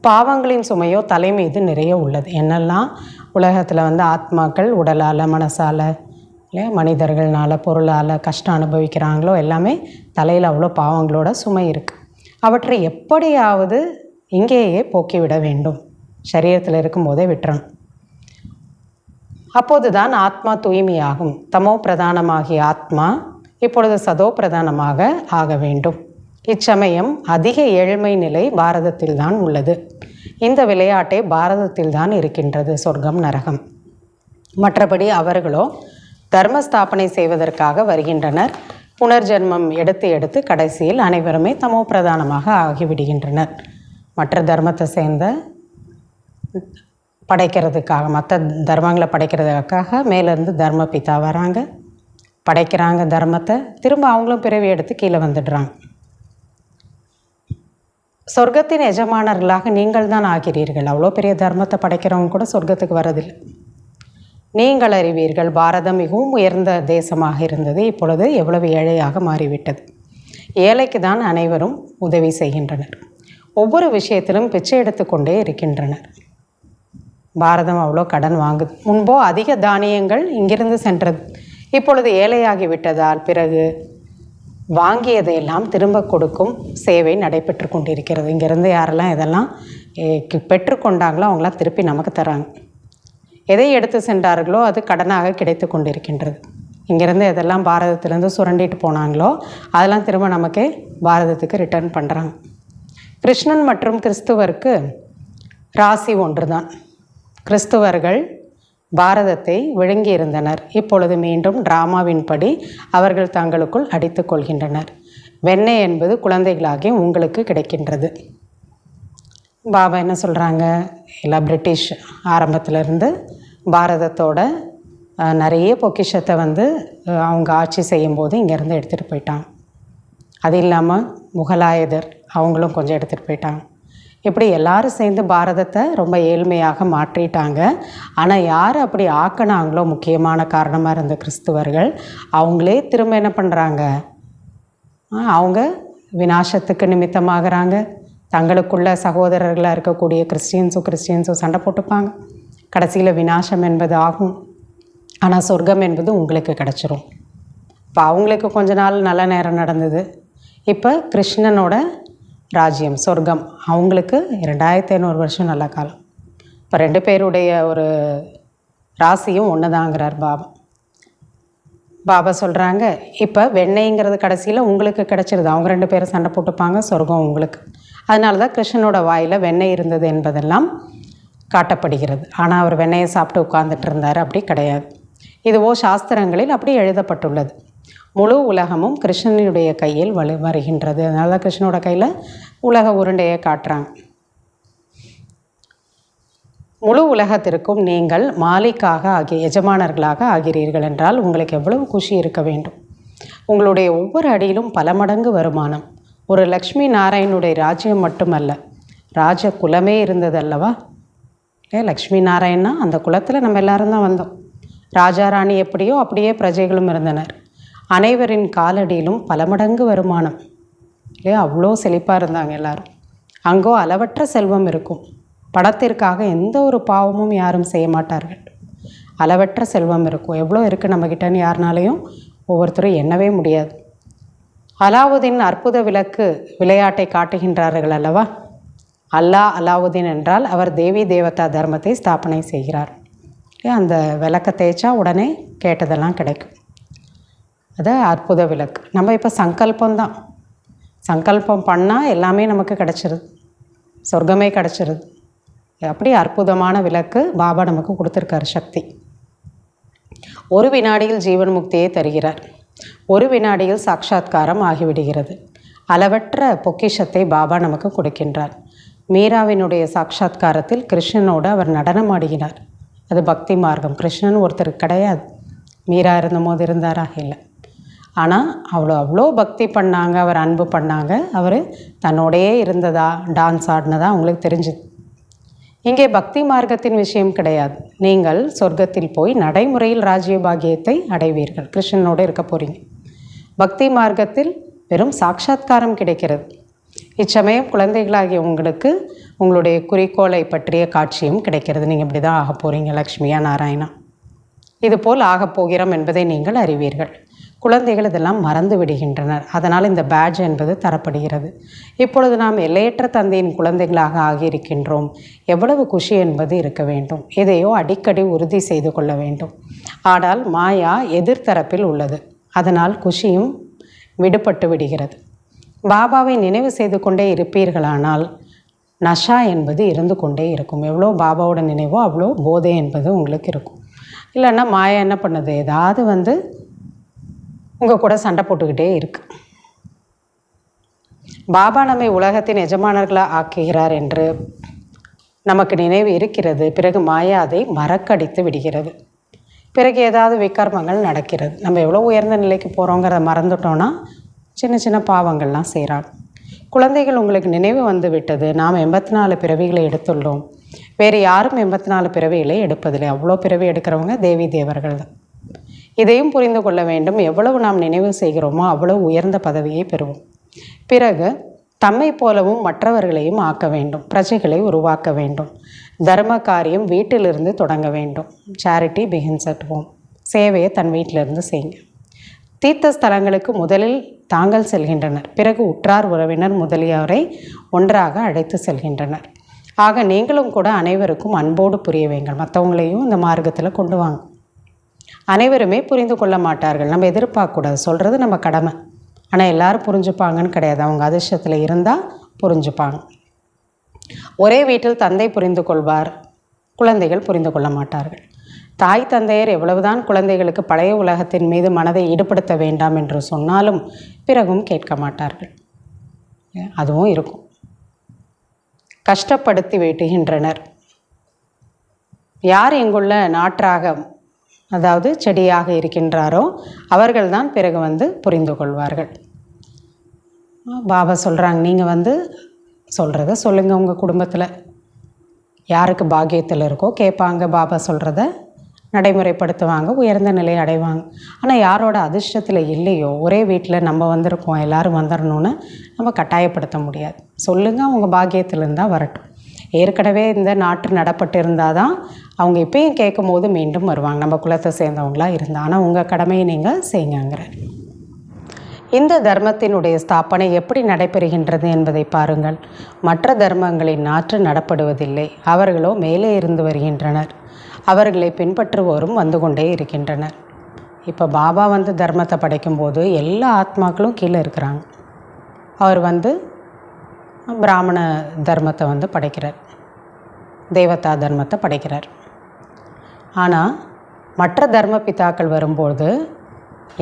பாவங்களின் சுமையோ தலை மீது நிறைய உள்ளது. என்னெல்லாம் உலகத்தில் ஆத்மாக்கள் உடலால், மனசால், இல்லையா, மனிதர்களால், பொருளால் கஷ்டம் அனுபவிக்கிறாங்களோ எல்லாமே தலையில் அவ்வளோ பாவங்களோட சுமை இருக்குது. அவற்றை எப்படியாவது இங்கேயே போக்கிவிட வேண்டும். சரீரத்தில் இருக்கும்போதே விட்டுறணும். அப்போது தான் ஆத்மா தூய்மையாகும். தமோ பிரதானமாகிய ஆத்மா இப்பொழுது சதோ பிரதானமாக ஆக வேண்டும். இச்சமயம் அதிக ஏழ்மை நிலை பாரதத்தில் தான் உள்ளது. இந்த விளையாட்டே பாரதத்தில் தான் இருக்கின்றது, சொர்க்கம் நரகம். மற்றபடி அவர்களோ தர்மஸ்தாபனை செய்வதற்காக வருகின்றனர். புனர்ஜென்மம் எடுத்து எடுத்து கடைசியில் அனைவருமே தமோ பிரதானமாக ஆகிவிடுகின்றனர். மற்ற தர்மத்தை சேர்ந்த படைக்கிறதுக்காக, மற்ற தர்மங்களை படைக்கிறதுக்காக மேலேருந்து தர்ம பிதா வராங்க, படைக்கிறாங்க தர்மத்தை. திரும்ப அவங்களும் பிறவி எடுத்து கீழே வந்துடுறாங்க. சொர்க்கத்தின் எஜமானர்களாக நீங்கள் தான் ஆகிறீர்கள். அவ்வளோ பெரிய தர்மத்தை படைக்கிறவங்க கூட சொர்க்கத்துக்கு வரதில்லை. நீங்கள் அறிவீர்கள், பாரதம் மிகவும் உயர்ந்த தேசமாக இருந்தது, இப்பொழுது எவ்வளவு ஏழையாக மாறிவிட்டது. ஏழைக்கு தான் அனைவரும் உதவி செய்கின்றனர். ஒவ்வொரு விஷயத்திலும் பிச்சை எடுத்துக்கொண்டே இருக்கின்றனர். பாரதம் அவ்வளோ கடன் வாங்குது. முன்போ அதிக தானியங்கள் இங்கிருந்து சென்றது. இப்பொழுது ஏழையாகிவிட்டதால் பிறகு வாங்கியதையெல்லாம் திரும்ப கொடுக்கும் சேவை நடைபெற்று கொண்டிருக்கிறது. இங்கேருந்து யாரெல்லாம் இதெல்லாம் பெற்றுக்கொண்டாங்களோ அவங்களாம் திருப்பி நமக்கு தராங்க. எதை எடுத்து சென்றார்களோ அது கடனாக கிடைத்து கொண்டிருக்கின்றது. இங்கேருந்து எதெல்லாம் பாரதத்திலேருந்து சுரண்டிட்டு போனாங்களோ அதெல்லாம் திரும்ப நமக்கே பாரதத்துக்கு ரிட்டர்ன் பண்ணுறாங்க. கிருஷ்ணன் மற்றும் கிறிஸ்துவருக்கு ராசி ஒன்று தான். கிறிஸ்துவர்கள் பாரதத்தை விழுங்கியிருந்தனர். இப்பொழுது மீண்டும் டிராமாவின்படி அவர்கள் தங்களுக்குள் அடித்து கொள்கின்றனர். வெண்ணெய் என்பது குழந்தைகளாகிய உங்களுக்கு கிடைக்கின்றது. பாபா என்ன சொல்கிறாங்க? எல்லாம் பிரிட்டிஷ் ஆரம்பத்திலேருந்து பாரதத்தோட நிறைய பொக்கிஷத்தை அவங்க ஆட்சி செய்யும்போது இங்கேருந்து எடுத்துகிட்டு போயிட்டாங்க. அது இல்லாமல் முகலாயதர் அவங்களும் கொஞ்சம் எடுத்துகிட்டு போயிட்டாங்க. இப்படி எல்லாரும் சேர்ந்து பாரதத்தை ரொம்ப ஏழ்மையாக மாற்றிட்டாங்க. ஆனால் யார் அப்படி ஆக்கினாங்களோ, முக்கியமான காரணமாக இருந்த கிறிஸ்துவர்கள், அவங்களே திரும்ப என்ன பண்ணுறாங்க? அவங்க விநாசத்துக்கு நிமித்தமாகறாங்க. தங்களுக்குள்ள சகோதரர்களாக இருக்கக்கூடிய கிறிஸ்டியன்ஸும் சண்டை போட்டுப்பாங்க. கடைசியில் விநாசம் என்பது ஆகும். ஆனால் சொர்க்கம் என்பது உங்களுக்கு கிடச்சிரும். இப்போ அவங்களுக்கு கொஞ்ச நாள் நல்ல நேரம் நடந்தது. இப்போ கிருஷ்ணனோட ராஜ்யம் சொர்க்கம் அவங்களுக்கு 2500 வருஷம் நல்ல காலம். இப்போ 2 பேருடைய ஒரு ராசியும் ஒன்று தாங்கிறார் பாபா. பாபா சொல்கிறாங்க, இப்போ வெண்ணெய்ங்கிறது கடைசியில் உங்களுக்கு கிடச்சிருது. அவங்க 2 பேரும் சண்டை போட்டுப்பாங்க, சொர்க்கம் உங்களுக்கு. அதனால தான் கிருஷ்ணனோட வாயில் வெண்ணெய் இருந்தது என்பதெல்லாம் காட்டப்படுகிறது. ஆனால் அவர் வெண்ணெயை சாப்பிட்டு உட்கார்ந்துட்டு இருந்தார், அப்படி கிடையாது. இதுவோ சாஸ்திரங்களில் அப்படி எழுதப்பட்டுள்ளது. முழு உலகமும் கிருஷ்ணனுடைய கையில் வருகின்றது. அதனால தான் கிருஷ்ணனோட கையில் உலக உருண்டையை காட்டுறாங்க. முழு உலகத்திற்கும் நீங்கள் மாலிக்காக எஜமானர்களாக ஆகிறீர்கள் என்றால் உங்களுக்கு எவ்வளவு குஷி இருக்க வேண்டும். உங்களுடைய ஒவ்வொரு அடியிலும் பல மடங்கு வருமானம். ஒரு லக்ஷ்மி நாராயணுடைய ராஜ்யம் மட்டுமல்ல, ராஜ குலமே இருந்தது அல்லவா? லக்ஷ்மி நாராயணா அந்த குலத்தில் நம்ம எல்லாரும் தான் வந்தோம். ராஜா ராணி எப்படியோ அப்படியே பிரஜைகளும் இருந்தனர். அனைவரின் காலடியிலும் பல மடங்கு வருமானம். இல்லையா? அவ்வளோ செழிப்பாக இருந்தாங்க எல்லாரும். அங்கோ அளவற்ற செல்வம் இருக்கும். படத்திற்காக எந்த ஒரு பாவமும் யாரும் செய்ய மாட்டார்கள். அளவற்ற செல்வம் இருக்கும். எவ்வளோ இருக்குது நம்மக்கிட்டன்னு யாருனாலையும் ஒவ்வொருத்தரும் எண்ணவே முடியாது. அலாவுதீன் அற்புத விளக்கு விளையாட்டை காட்டுகின்றார்கள் அல்லவா? அலாவுதீன் என்றால் அவர் தேவி தேவதா தர்மத்தை ஸ்தாபனை செய்கிறார். அந்த விளக்கை தேய்ச்சா உடனே கேட்டதெல்லாம் கிடைக்கும். அது அற்புத விளக்கு. நம்ம இப்போ சங்கல்பந்தான், சங்கல்பம் பண்ணால் எல்லாமே நமக்கு கிடச்சிருது, சொர்க்கமே கிடச்சிருது. அப்படி அற்புதமான விளக்கு பாபா நமக்கு கொடுத்துருக்காரு சக்தி. ஒரு வினாடியில் ஜீவன் முக்தியை தருகிறார். ஒரு வினாடியில் சாட்சாத்காரம் ஆகிவிடுகிறது. அளவற்ற பொக்கிஷத்தை பாபா நமக்கு கொடுக்கின்றார். மீராவினுடைய சாட்சாத்காரத்தில் கிருஷ்ணனோடு அவர் நடனமாடுகிறார். அது பக்தி மார்க்கம். கிருஷ்ணன் ஒருத்தர் கிடையாது. மீரா இருந்தபோது இருந்தாரா? இல்லை. ஆனால் அவ்வளோ பக்தி பண்ணாங்க, அவர் அன்பு பண்ணாங்க, அவர் தன்னோடையே இருந்ததா, டான்ஸ் ஆடினதா அவங்களுக்கு தெரிஞ்சுது. இங்கே பக்தி மார்க்கத்தின் விஷயம் கிடையாது. நீங்கள் சொர்க்கத்தில் போய் நடைமுறையில் ராஜ்ய பாக்கியத்தை அடைவீர்கள். கிருஷ்ணனோடு இருக்க போகிறீங்க. பக்தி மார்க்கத்தில் வெறும் சாட்சாத்காரம் கிடைக்கிறது. இச்சமயம் குழந்தைகளாகிய உங்களுக்கு உங்களுடைய குறிக்கோளை பற்றிய காட்சியும் கிடைக்கிறது. நீங்கள் இப்படி தான் ஆக போகிறீங்க, லக்ஷ்மியா நாராயணா, இதுபோல் ஆகப் போகிறோம் என்பதை நீங்கள் அறிவீர்கள். குழந்தைகள் இதெல்லாம் மறந்து விடுகின்றனர். அதனால் இந்த பேட்ஜ் என்பது தரப்படுகிறது. இப்பொழுது நாம் எல்லையற்ற தந்தையின் குழந்தைகளாக ஆகியிருக்கின்றோம். எவ்வளவு குஷி என்பது இருக்க வேண்டும். இதையோ அடிக்கடி உறுதி செய்து கொள்ள வேண்டும். ஆனால் மாயா எதிர்த்தரப்பில் உள்ளது. அதனால் குஷியும் விடுபட்டு விடுகிறது. பாபாவை நினைவு செய்து கொண்டே இருப்பீர்களானால் நஷா என்பது இருந்து கொண்டே இருக்கும். எவ்வளோ பாபாவோட நினைவோ அவ்வளோ போதை என்பது உங்களுக்கு இருக்கும். இல்லைன்னா மாயா என்ன பண்ணுது, ஏதாவது உங்கள் கூட சண்டை போட்டுக்கிட்டே இருக்கு. பாபா நம்மை உலகத்தின் எஜமானர்களாக ஆக்குகிறார் என்று நமக்கு நினைவு இருக்கிறது. பிறகு மாயா அதை மறக்கடித்து விடுகிறது. பிறகு ஏதாவது விக்கர்மங்கள் நடக்கிறது. நம்ம எவ்வளோ உயர்ந்த நிலைக்கு போகிறோங்கிறத மறந்துட்டோன்னா சின்ன சின்ன பாவங்கள்லாம் செய்கிறாங்க. குழந்தைகள் உங்களுக்கு நினைவு வந்து விட்டது. நாம் 84 பிறவிகளை எடுத்துள்ளோம். வேறு யாரும் 84 பிறவிகளை எடுப்பதில்லை. அவ்வளோ பிறவி எடுக்கிறவங்க தேவி தேவர்கள் தான். இதையும் புரிந்து கொள்ள வேண்டும். எவ்வளவு நாம் நினைவு செய்கிறோமோ அவ்வளவு உயர்ந்த பதவியை பெறுவோம். பிறகு தம்மை போலவும் மற்றவர்களையும் ஆக்க வேண்டும். பிரஜைகளை உருவாக்க வேண்டும். தர்ம காரியம் வீட்டிலிருந்து தொடங்க வேண்டும். Charity begins at home. சேவையை தன் வீட்டிலிருந்து செய்யுங்க. தீர்த்த ஸ்தலங்களுக்கு முதலில் தாங்கள் செல்கின்றனர். பிறகு உற்றார் உறவினர் முதலியோரை ஒன்றாக அழைத்து செல்கின்றனர். ஆக நீங்களும் கூட அனைவருக்கும் அன்போடு புரிய வைங்கள். மற்றவங்களையும் இந்த மார்க்கத்தில் கொண்டு வாங்க. அனைவருமே புரிந்து கொள்ள மாட்டார்கள். நம்ம எதிர்பார்க்கக்கூடாது. சொல்கிறது நம்ம கடமை. ஆனால் எல்லோரும் புரிஞ்சுப்பாங்கன்னு கிடையாது. அவங்க அதிர்ஷ்டத்தில் இருந்தால் புரிஞ்சுப்பாங்க. ஒரே வீட்டில் தந்தை புரிந்து கொள்வார், குழந்தைகள் புரிந்து கொள்ள மாட்டார்கள். தாய் தந்தையர் எவ்வளவுதான் குழந்தைகளுக்கு பழைய உலகத்தின் மீது மனதை ஈடுபடுத்த வேண்டாம் என்று சொன்னாலும் பிறகும் கேட்க மாட்டார்கள். அதுவும் இருக்கும். கஷ்டப்படுத்தி வெட்டுகின்றனர். யார் இங்குள்ள நாற்றாக, அதாவது செடியாக இருக்கின்றாரோ அவர்கள்தான் பிறகு புரிந்து கொள்வார்கள். பாபா சொல்கிறாங்க, நீங்கள் சொல்கிறத சொல்லுங்கள். உங்கள் குடும்பத்தில் யாருக்கு பாக்கியத்தில் இருக்கோ கேட்பாங்க. பாபா சொல்கிறத நடைமுறைப்படுத்துவாங்க, உயர்ந்த நிலையை அடைவாங்க. ஆனால் யாரோட அதிர்ஷ்டத்தில் இல்லையோ, ஒரே வீட்டில் நம்ம வந்திருக்கோம், எல்லோரும் வந்துடணும்னு நம்ம கட்டாயப்படுத்த முடியாது. சொல்லுங்கள், அவங்க பாக்கியத்தில் இருந்தால் வரட்டும். ஏற்கனவே இந்த நாட்டு நடப்பட்டு இருந்தால் தான் அவங்க இப்பயும் கேட்கும் போது மீண்டும் வருவாங்க, நம்ம குலத்தை சேர்ந்தவங்களாக இருந்தால். ஆனால் உங்கள் கடமையை நீங்கள் செய்யுங்கிற. இந்த தர்மத்தினுடைய ஸ்தாபனை எப்படி நடைபெறுகின்றது என்பதை பாருங்கள். மற்ற தர்மங்களின் நாற்று நடப்படுவதில்லை. அவர்களோ மேலே இருந்து வருகின்றனர். அவர்களை பின்பற்றுவோரும் வந்து கொண்டே இருக்கின்றனர். இப்போ பாபா தர்மத்தை படைக்கும்போது எல்லா ஆத்மாக்களும் கீழே இருக்கிறாங்க. அவர் பிராமண தர்மத்தை படைக்கிறார், தேவதா தர்மத்தை படைக்கிறார். ஆனால் மற்ற தர்ம பிதாக்கள் வரும்போது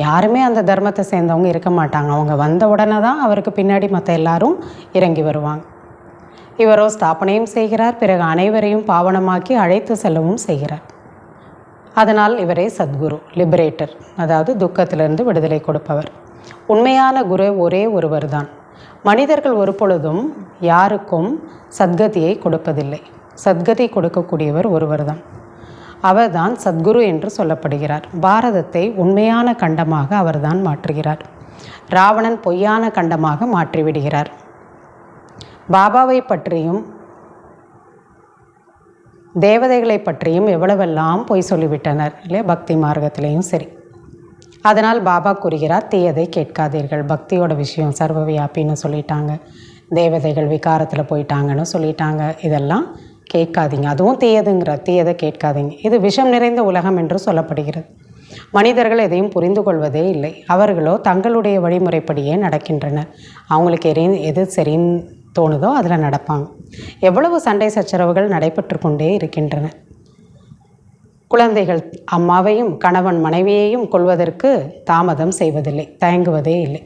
யாருமே அந்த தர்மத்தை சேர்ந்தவங்க இருக்க மாட்டாங்க. அவங்க வந்த உடனே தான் அவருக்கு பின்னாடி மற்ற எல்லாரும் இறங்கி வருவாங்க. இவரோ ஸ்தாபனையும் செய்கிறார், பிறகு அனைவரையும் பாவனமாக்கி அழைத்து செல்லவும் செய்கிறார். அதனால் இவரே சத்குரு, லிபரேட்டர், அதாவது துக்கத்திலிருந்து விடுதலை கொடுப்பவர். உண்மையான குரு ஒரே ஒருவர் தான். மனிதர்கள் ஒரு பொழுதும் யாருக்கும் சத்கதியை கொடுப்பதில்லை. சத்கதி கொடுக்கக்கூடியவர் ஒருவர் தான். அவர்தான் சத்குரு என்று சொல்லப்படுகிறார். பாரதத்தை உண்மையான கண்டமாக அவர்தான் மாற்றுகிறார். ராவணன் பொய்யான கண்டமாக மாற்றிவிடுகிறார். பாபாவை பற்றியும் தேவதைகளை பற்றியும் எவ்வளவெல்லாம் பொய் சொல்லிவிட்டனர் இல்லையா, பக்தி மார்க்கத்திலையும் சரி. அதனால் பாபா கூறுகிறார், தீயதை கேட்காதீர்கள். பக்தியோட விஷயம் சர்வவியாபின்னு சொல்லிட்டாங்க. தேவதைகள் விகாரத்தில் போயிட்டாங்கன்னு சொல்லிட்டாங்க. இதெல்லாம் கேட்காதீங்க. அதுவும் தீயதை கேட்காதீங்க. இது விஷம் நிறைந்த உலகம் என்று சொல்லப்படுகிறது. மனிதர்கள் எதையும் புரிந்து கொள்வதே இல்லை. அவர்களோ தங்களுடைய வழிமுறைப்படியே நடக்கின்றனர். அவங்களுக்கு எது சரின்னு தோணுதோ அதில் நடப்பாங்க. எவ்வளவு சண்டை சச்சரவுகள் நடைபெற்று கொண்டே இருக்கின்றன. குழந்தைகள் அம்மாவையும் கணவன் மனைவியையும் கொள்வதற்கு தாமதம் செய்வதில்லை, தயங்குவதே இல்லை.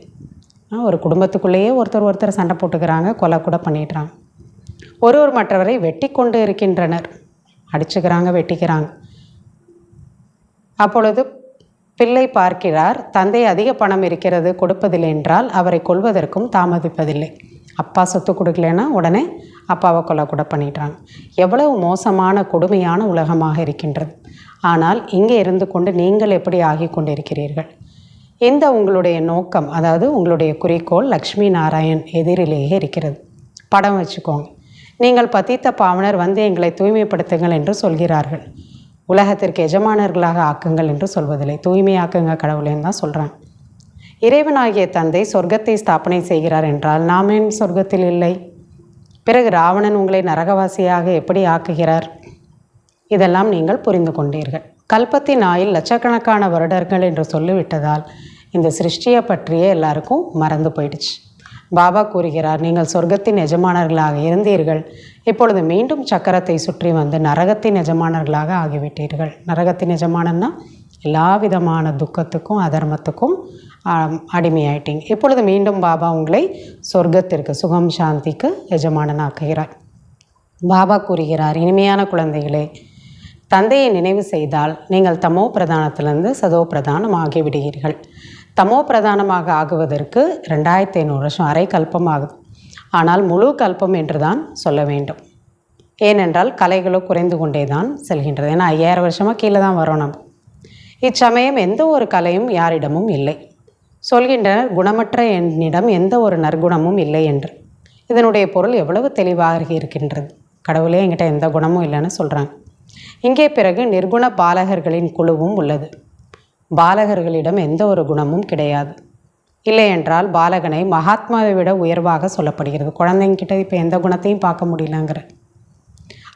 ஒரு குடும்பத்துக்குள்ளேயே ஒருத்தர் சண்டை போட்டுக்கிறாங்க, கொலை கூட பண்ணிடுறாங்க. ஒருவர் மற்றவரை வெட்டி கொண்டு இருக்கின்றனர், அடிச்சுக்கிறாங்க, வெட்டிக்கிறாங்க. அப்பொழுது பிள்ளை பார்க்கிறார், தந்தை அதிக பணம் இருக்கிறது, கொடுப்பதில்லை என்றால் அவரை கொல்வதற்கும் தாமதிப்பதில்லை. அப்பா சொத்து கொடுக்கலன்னா உடனே அப்பாவை கொலை கூட பண்ணிடுறாங்க. எவ்வளவு மோசமான கொடுமையான உலகமாக இருக்கின்றது. ஆனால் இங்கே இருந்து கொண்டு நீங்கள் எப்படி ஆகி கொண்டிருக்கிறீர்கள்? இந்த உங்களுடைய நோக்கம், அதாவது உங்களுடைய குறிக்கோள் லக்ஷ்மி நாராயண் எதிரிலேயே இருக்கிறது. படம் வச்சுக்கோங்க. நீங்கள் பத்தித்த பாவனர் வந்து எங்களை தூய்மைப்படுத்துங்கள் என்று சொல்கிறார்கள். உலகத்திற்கு எஜமானர்களாக ஆக்குங்கள் என்று சொல்வதில்லை. தூய்மையாக்குங்க கடவுளேன்னு தான் சொல்கிறாங்க. இறைவனாகிய தந்தை சொர்க்கத்தை ஸ்தாபனை செய்கிறார் என்றால் நாம் ஏன் சொர்க்கத்தில் இல்லை? பிறகு ராவணன் உங்களை நரகவாசியாக எப்படி ஆக்குகிறார்? இதெல்லாம் நீங்கள் புரிந்து கொண்டீர்கள். கல்பத்தின் ஆயுள் லட்சக்கணக்கான வருடர்கள் என்று சொல்லிவிட்டதால் இந்த சிருஷ்டியை பற்றியே எல்லாருக்கும் மறந்து போயிடுச்சு. பாபா கூறுகிறார், நீங்கள் சொர்க்கத்தின் எஜமானர்களாக இருந்தீர்கள், இப்பொழுது மீண்டும் சக்கரத்தை சுற்றி வந்து நரகத்தின் எஜமானர்களாக ஆகிவிட்டீர்கள். நரகத்தின் எஜமானன்னா எல்லா விதமான துக்கத்துக்கும் அதர்மத்துக்கும் அடிமையாயிட்டீங்க. இப்பொழுது மீண்டும் பாபா உங்களை சொர்க்கத்திற்கு, சுகம் சாந்திக்கு எஜமானனாக்குகிறார். பாபா கூறுகிறார், இனிமையான குழந்தைகளே, தந்தையை நினைவு செய்தால் நீங்கள் தமோ பிரதானத்திலிருந்து சதோ பிரதானம் ஆகிவிடுகிறீர்கள். தமோ பிரதானமாக ஆகுவதற்கு 2500 வருஷம், அரை கல்பம் ஆகுது. ஆனால் முழு கல்பம் என்று தான் சொல்ல வேண்டும். ஏனென்றால் கலைகளோ குறைந்து கொண்டே தான் செல்கின்றது. ஏன்னா 5000 வருஷமாக கீழே தான் வரோம் நம்ம. இச்சமயம் எந்த ஒரு கலையும் யாரிடமும் இல்லை. சொல்கின்றனர், குணமற்ற என்னிடம் எந்த ஒரு நற்குணமும் இல்லை என்று. இதனுடைய பொருள் எவ்வளவு தெளிவாக இருக்கின்றது. கடவுளே என்கிட்ட எந்த குணமும் இல்லைன்னு சொல்கிறாங்க. இங்கே பிறகு நிர்குண பாலகர்களின் குழுவும் உள்ளது. பாலகர்களிடம் எந்த ஒரு குணமும் கிடையாது. இல்லை என்றால் பாலகனை மகாத்மாவை விட உயர்வாக சொல்லப்படுகிறது. குழந்தைங்கிட்ட இப்போ எந்த குணத்தையும் பார்க்க முடியலங்கிற.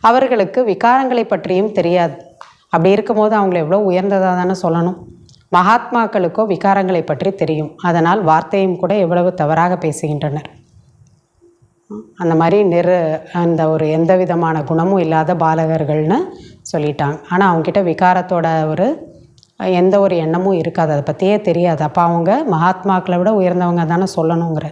அவர்களுக்கு விகாரங்களை பற்றியும் தெரியாது. அப்படி இருக்கும்போது அவங்கள எவ்வளோ உயர்ந்ததாக தானே சொல்லணும். மகாத்மாக்களுக்கோ விகாரங்களை பற்றி தெரியும். அதனால் வார்த்தையும் கூட எவ்வளவு தவறாக பேசுகின்றனர். அந்த மாதிரி அந்த ஒரு எந்த விதமான குணமும் இல்லாத பாலகர்கள்னு சொல்லிட்டாங்க. ஆனால் அவங்கக்கிட்ட விகாரத்தோட எந்த ஒரு எண்ணமும் இருக்காது, அதை பற்றியே தெரியாது. அப்போ அவங்க மகாத்மாக்களை விட உயர்ந்தவங்க தானே சொல்லணுங்கிற.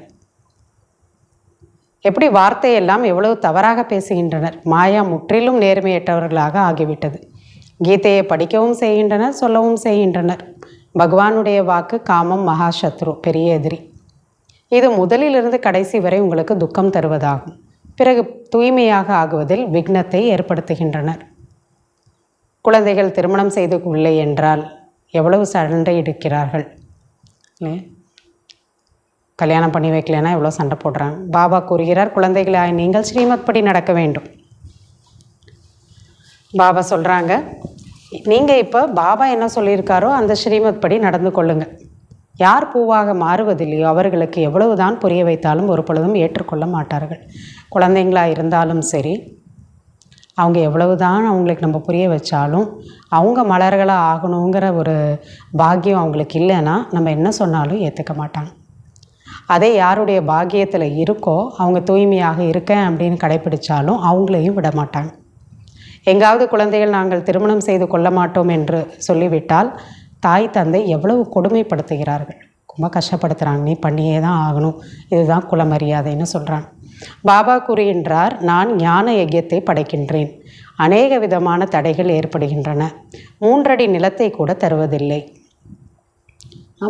எப்படி வார்த்தையெல்லாம் எவ்வளவு தவறாக பேசுகின்றனர். மாயா முற்றிலும் நேர்மையற்றவர்களாக ஆகிவிட்டது. கீதையை படிக்கவும் செய்கின்றனர், சொல்லவும் செய்கின்றனர். பகவானுடைய வாக்கு காமம் மகாசத்ரு, பெரிய எதிரி. இது முதலிலிருந்து கடைசி வரை உங்களுக்கு துக்கம் தருவதாகும். பிறகு தூய்மையாக ஆகுவதில் விக்னத்தை ஏற்படுத்துகின்றனர். குழந்தைகள் திருமணம் செய்து கொள்ளை என்றால் எவ்வளவு சண்டை எடுக்கிறார்கள். கல்யாணம் பண்ணி வைக்கலைன்னா எவ்வளோ சண்டை போடுறாங்க. பாபா கூறுகிறார், குழந்தைகளாய் நீங்கள் ஸ்ரீமத் படி நடக்க வேண்டும். பாபா சொல்கிறாங்க, நீங்கள் இப்போ பாபா என்ன சொல்லியிருக்காரோ அந்த ஸ்ரீமத் படி நடந்து கொள்ளுங்கள். யார் பூவாக மாறுவதில்லையோ அவர்களுக்கு எவ்வளவுதான் புரிய வைத்தாலும் ஒரு பொழுதும் ஏற்றுக்கொள்ள மாட்டார்கள். குழந்தைங்களாக இருந்தாலும் சரி, அவங்க எவ்வளவு தான் அவங்களுக்கு நம்ம புரிய வச்சாலும் அவங்க மலர்களாக ஆகணுங்கிற ஒரு பாக்கியம் அவங்களுக்கு இல்லைன்னா நம்ம என்ன சொன்னாலும் ஏற்றுக்க மாட்டாங்க. அதே யாருடைய பாக்கியத்தில் இருக்கோ அவங்க தூய்மையாக இருக்கேன் அப்படின்னு கடைப்பிடிச்சாலும் அவங்களையும் விட மாட்டாங்க. எங்காவது குழந்தைகள் நாங்கள் திருமணம் செய்து கொள்ள மாட்டோம் என்று சொல்லிவிட்டால் தாய் தந்தை எவ்வளவு கொடுமைப்படுத்துகிறார்கள், ரொம்ப கஷ்டப்படுத்துகிறாங்க. நீ பண்ணியே தான் ஆகணும், இதுதான் குலமரியாதைன்னு சொல்கிறாங்க. பாபா கூறுகின்றார், நான் ஞான யஜ்யத்தை படைக்கின்றேன். அநேக விதமான தடைகள் ஏற்படுகின்றன. 3 அடி நிலத்தை கூட தருவதில்லை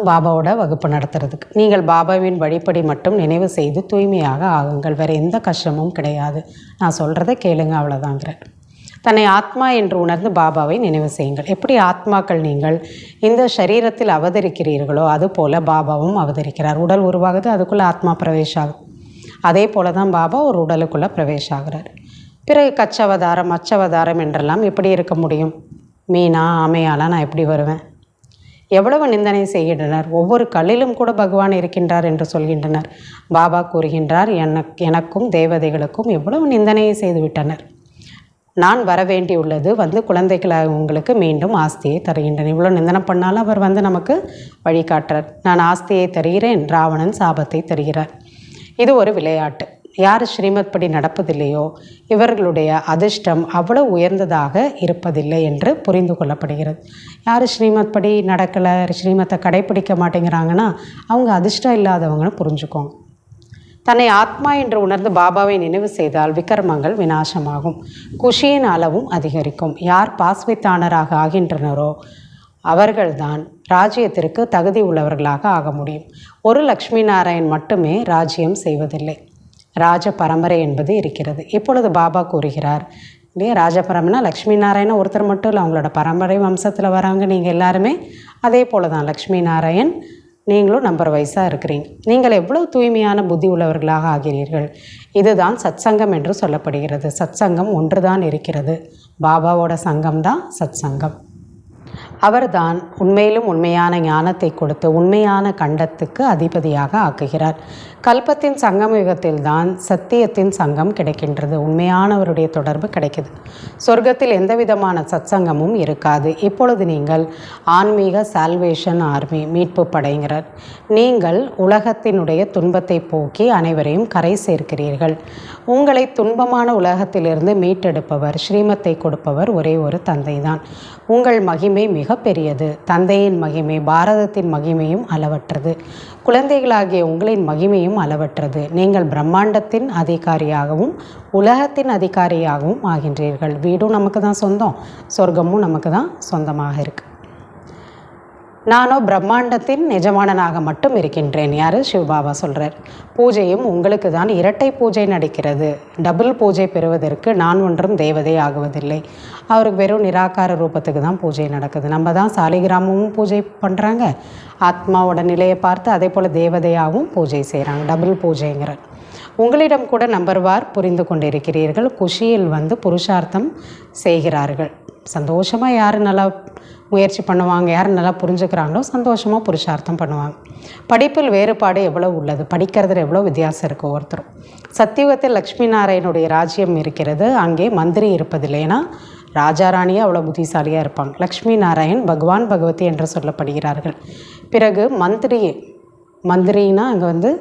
பாபாவோட வகுப்பு நடத்துறதுக்கு. நீங்கள் பாபாவின் வழிப்படி மட்டும் நினைவு செய்து தூய்மையாக ஆகுங்கள். வேறு எந்த கஷ்டமும் கிடையாது. நான் சொல்கிறத கேளுங்க, அவ்வளோதாங்கிறார். தன்னை ஆத்மா என்று உணர்ந்து பாபாவை நினைவு செய்யுங்கள். எப்படி ஆத்மாக்கள் நீங்கள் இந்த சரீரத்தில் அவதரிக்கிறீர்களோ அதுபோல் பாபாவும் அவதரிக்கிறார். உடல் உருவாகுது, அதுக்குள்ளே ஆத்மா பிரவேசாகுது. அதே போல தான் பாபா ஒரு உடலுக்குள்ளே பிரவேசாகிறார். பிறகு கச்சவதாரம் அச்சவதாரம் என்றெல்லாம் எப்படி இருக்க முடியும்? மீனா ஆமையாலாம் நான் எப்படி வருவேன்? எவ்வளவு நிந்தனை செய்கின்றனர். ஒவ்வொரு கல்லிலும் கூட பகவான் இருக்கின்றார் என்று சொல்கின்றனர். பாபா கூறுகின்றார், எனக்கும் தேவதைகளுக்கும் எவ்வளவு நிந்தனையை செய்துவிட்டனர். நான் வரவேண்டியுள்ளது வந்து குழந்தைகளாக உங்களுக்கு மீண்டும் ஆஸ்தியை தருகின்றேன். இவ்வளோ நிந்தனை பண்ணாலும் அவர் வந்து நமக்கு வழிகாட்டுறார். நான் ஆஸ்தியை தருகிறேன், ராவணன் சாபத்தை தருகிறார். இது ஒரு விளையாட்டு. யார் ஸ்ரீமத் படி நடப்பதில்லையோ இவர்களுடைய அதிர்ஷ்டம் அவ்வளவு உயர்ந்ததாக இருப்பதில்லை என்று புரிந்து கொள்ளப்படுகிறது. யார் ஸ்ரீமத் படி நடக்கலை, ஸ்ரீமத்தை கடைப்பிடிக்க மாட்டேங்கிறாங்கன்னா அவங்க அதிர்ஷ்டம் இல்லாதவங்கன்னு புரிஞ்சுக்கோங்க. தன்னை ஆத்மா என்று உணர்ந்து பாபாவை நினைவு செய்தால் விக்ரமங்கள் விநாசமாகும், குஷியின் அளவும் அதிகரிக்கும். யார் பாஸ்வித்தானராக ஆகின்றனரோ அவர்கள்தான் ராஜ்யத்திற்கு தகுதி உள்ளவர்களாக ஆக முடியும். ஒரு லக்ஷ்மி நாராயண் மட்டுமே ராஜ்யம் செய்வதில்லை, ராஜ பரம்பரை என்பது இருக்கிறது. இப்பொழுது பாபா கூறுகிறார் இல்லையா, ராஜ பரம்பரைனா லக்ஷ்மி நாராயணன் ஒருத்தர் மட்டும் இல்லை, அவங்களோட பரம்பரை வம்சத்தில் வராங்க. நீங்கள் எல்லாருமே அதே போல தான் லக்ஷ்மி நாராயண், நீங்களும் நம்பர் வைஸாக இருக்கிறீங்க. நீங்கள் எவ்வளவு தூய்மையான புத்தி உள்ளவர்களாக ஆகிறீர்கள். இதுதான் சத் சங்கம் என்று சொல்லப்படுகிறது. சத் சங்கம் ஒன்று தான் இருக்கிறது. பாபாவோட சங்கம் தான் சத் சங்கம். அவர்தான் உண்மையிலும் உண்மையான ஞானத்தை கொடுத்து உண்மையான கண்டத்துக்கு அதிபதியாக ஆக்குகிறார். கல்பத்தின் சங்கம் யுகத்தில்தான் சத்தியத்தின் சங்கம் கிடைக்கின்றது, உண்மையானவருடைய தொடர்பு கிடைக்குது. சொர்க்கத்தில் எந்த விதமான சத்சங்கமும் இருக்காது. இப்பொழுது நீங்கள் ஆன்மீக சால்வேஷன் ஆர்மி, மீட்பு படைங்கிறார். நீங்கள் உலகத்தினுடைய துன்பத்தை போக்கி அனைவரையும் கரை சேர்க்கிறீர்கள். உங்களை துன்பமான உலகத்திலிருந்து மீட்டெடுப்பவர், ஸ்ரீமத்தை கொடுப்பவர் ஒரே ஒரு தந்தை தான். உங்கள் மகிமை மிக பெரியது. தந்தையின் மகிமை, பாரதத்தின் மகிமையும் அளவற்றது. குழந்தைகளாகிய உங்களின் மகிமையும் அளவற்றது. நீங்கள் பிரம்மாண்டத்தின் அதிகாரியாகவும் உலகத்தின் அதிகாரியாகவும் ஆகின்றீர்கள். வீடும் நமக்கு தான் சொந்தம், சொர்க்கமும் நமக்கு தான் சொந்தமாக இருக்குது. நானோ பிரம்மாண்டத்தின் எஜமானனாக மட்டும் இருக்கின்றேன். யார்? சிவபாபா சொல்கிறார். பூஜையும் உங்களுக்கு தான் இரட்டை பூஜை நடக்கிறது. டபுள் பூஜை பெறுவதற்கு நான் ஒன்றும் தேவதை ஆகுவதில்லை. அவருக்கு வெறும் நிராகார ரூபத்துக்கு தான் பூஜை நடக்குது. நம்ம தான் சாலிகிராமமும் பூஜை பண்ணுறாங்க, ஆத்மாவோட நிலையை பார்த்து அதே போல் தேவதையாகவும் பூஜை செய்கிறாங்க. டபுள் பூஜைங்கிற உங்களிடம் கூட நம்பர்வார் புரிந்து கொண்டிருக்கிறீர்கள். குஷியில் வந்து புருஷார்த்தம் செய்கிறார்கள். சந்தோஷமாக யார் நல்லா முயற்சி பண்ணுவாங்க, யார் நல்லா புரிஞ்சுக்கிறாங்களோ சந்தோஷமாக புருஷார்த்தம் பண்ணுவாங்க. படிப்பில் வேறுபாடு எவ்வளோ உள்ளது, படிக்கிறதுல எவ்வளோ வித்தியாசம் இருக்குது ஒவ்வொருத்தரும். சத்தியுகத்தில் லக்ஷ்மி நாராயணுடைய ராஜ்யம் இருக்கிறது, அங்கே மந்திரி இருப்பதில்லை. ஏன்னா ராஜாராணியே அவ்வளோ புத்திசாலியாக இருப்பாங்க. லக்ஷ்மி நாராயண் பகவான் பகவதி என்று சொல்லப்படுகிறார்கள். பிறகு மந்திரினா அங்கே வந்து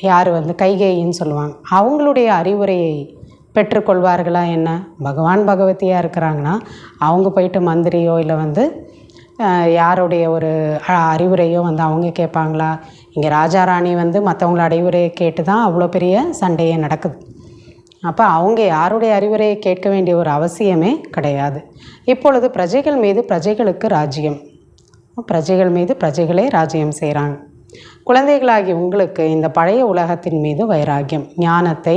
யார் வந்து கைகேயின்னு சொல்லுவாங்க. அவங்களுடைய அறிவுரையை பெற்றுக்கொள்வார்களா என்ன? பகவான் பகவதியாக இருக்கிறாங்கன்னா அவங்க போயிட்டு மந்திரியோ இல்லை வந்து யாருடைய ஒரு அறிவுரையோ வந்து அவங்க கேட்பாங்களா? இங்கே ராஜாராணி வந்து மற்றவங்கள அறிவுரையை கேட்டு தான் அவ்வளோ பெரிய சண்டையே நடக்குது. அப்போ அவங்க யாருடைய அறிவுரையை கேட்க வேண்டிய ஒரு அவசியமே கிடையாது. இப்பொழுது பிரஜைகள் மீது பிரஜைகளுக்கு ராஜ்யம், பிரஜைகள் மீது பிரஜைகளே ராஜ்யம் செய்கிறாங்க. குழந்தைகளாகி உங்களுக்கு இந்த பழைய உலகத்தின் மீது வைராக்கியம். ஞானத்தை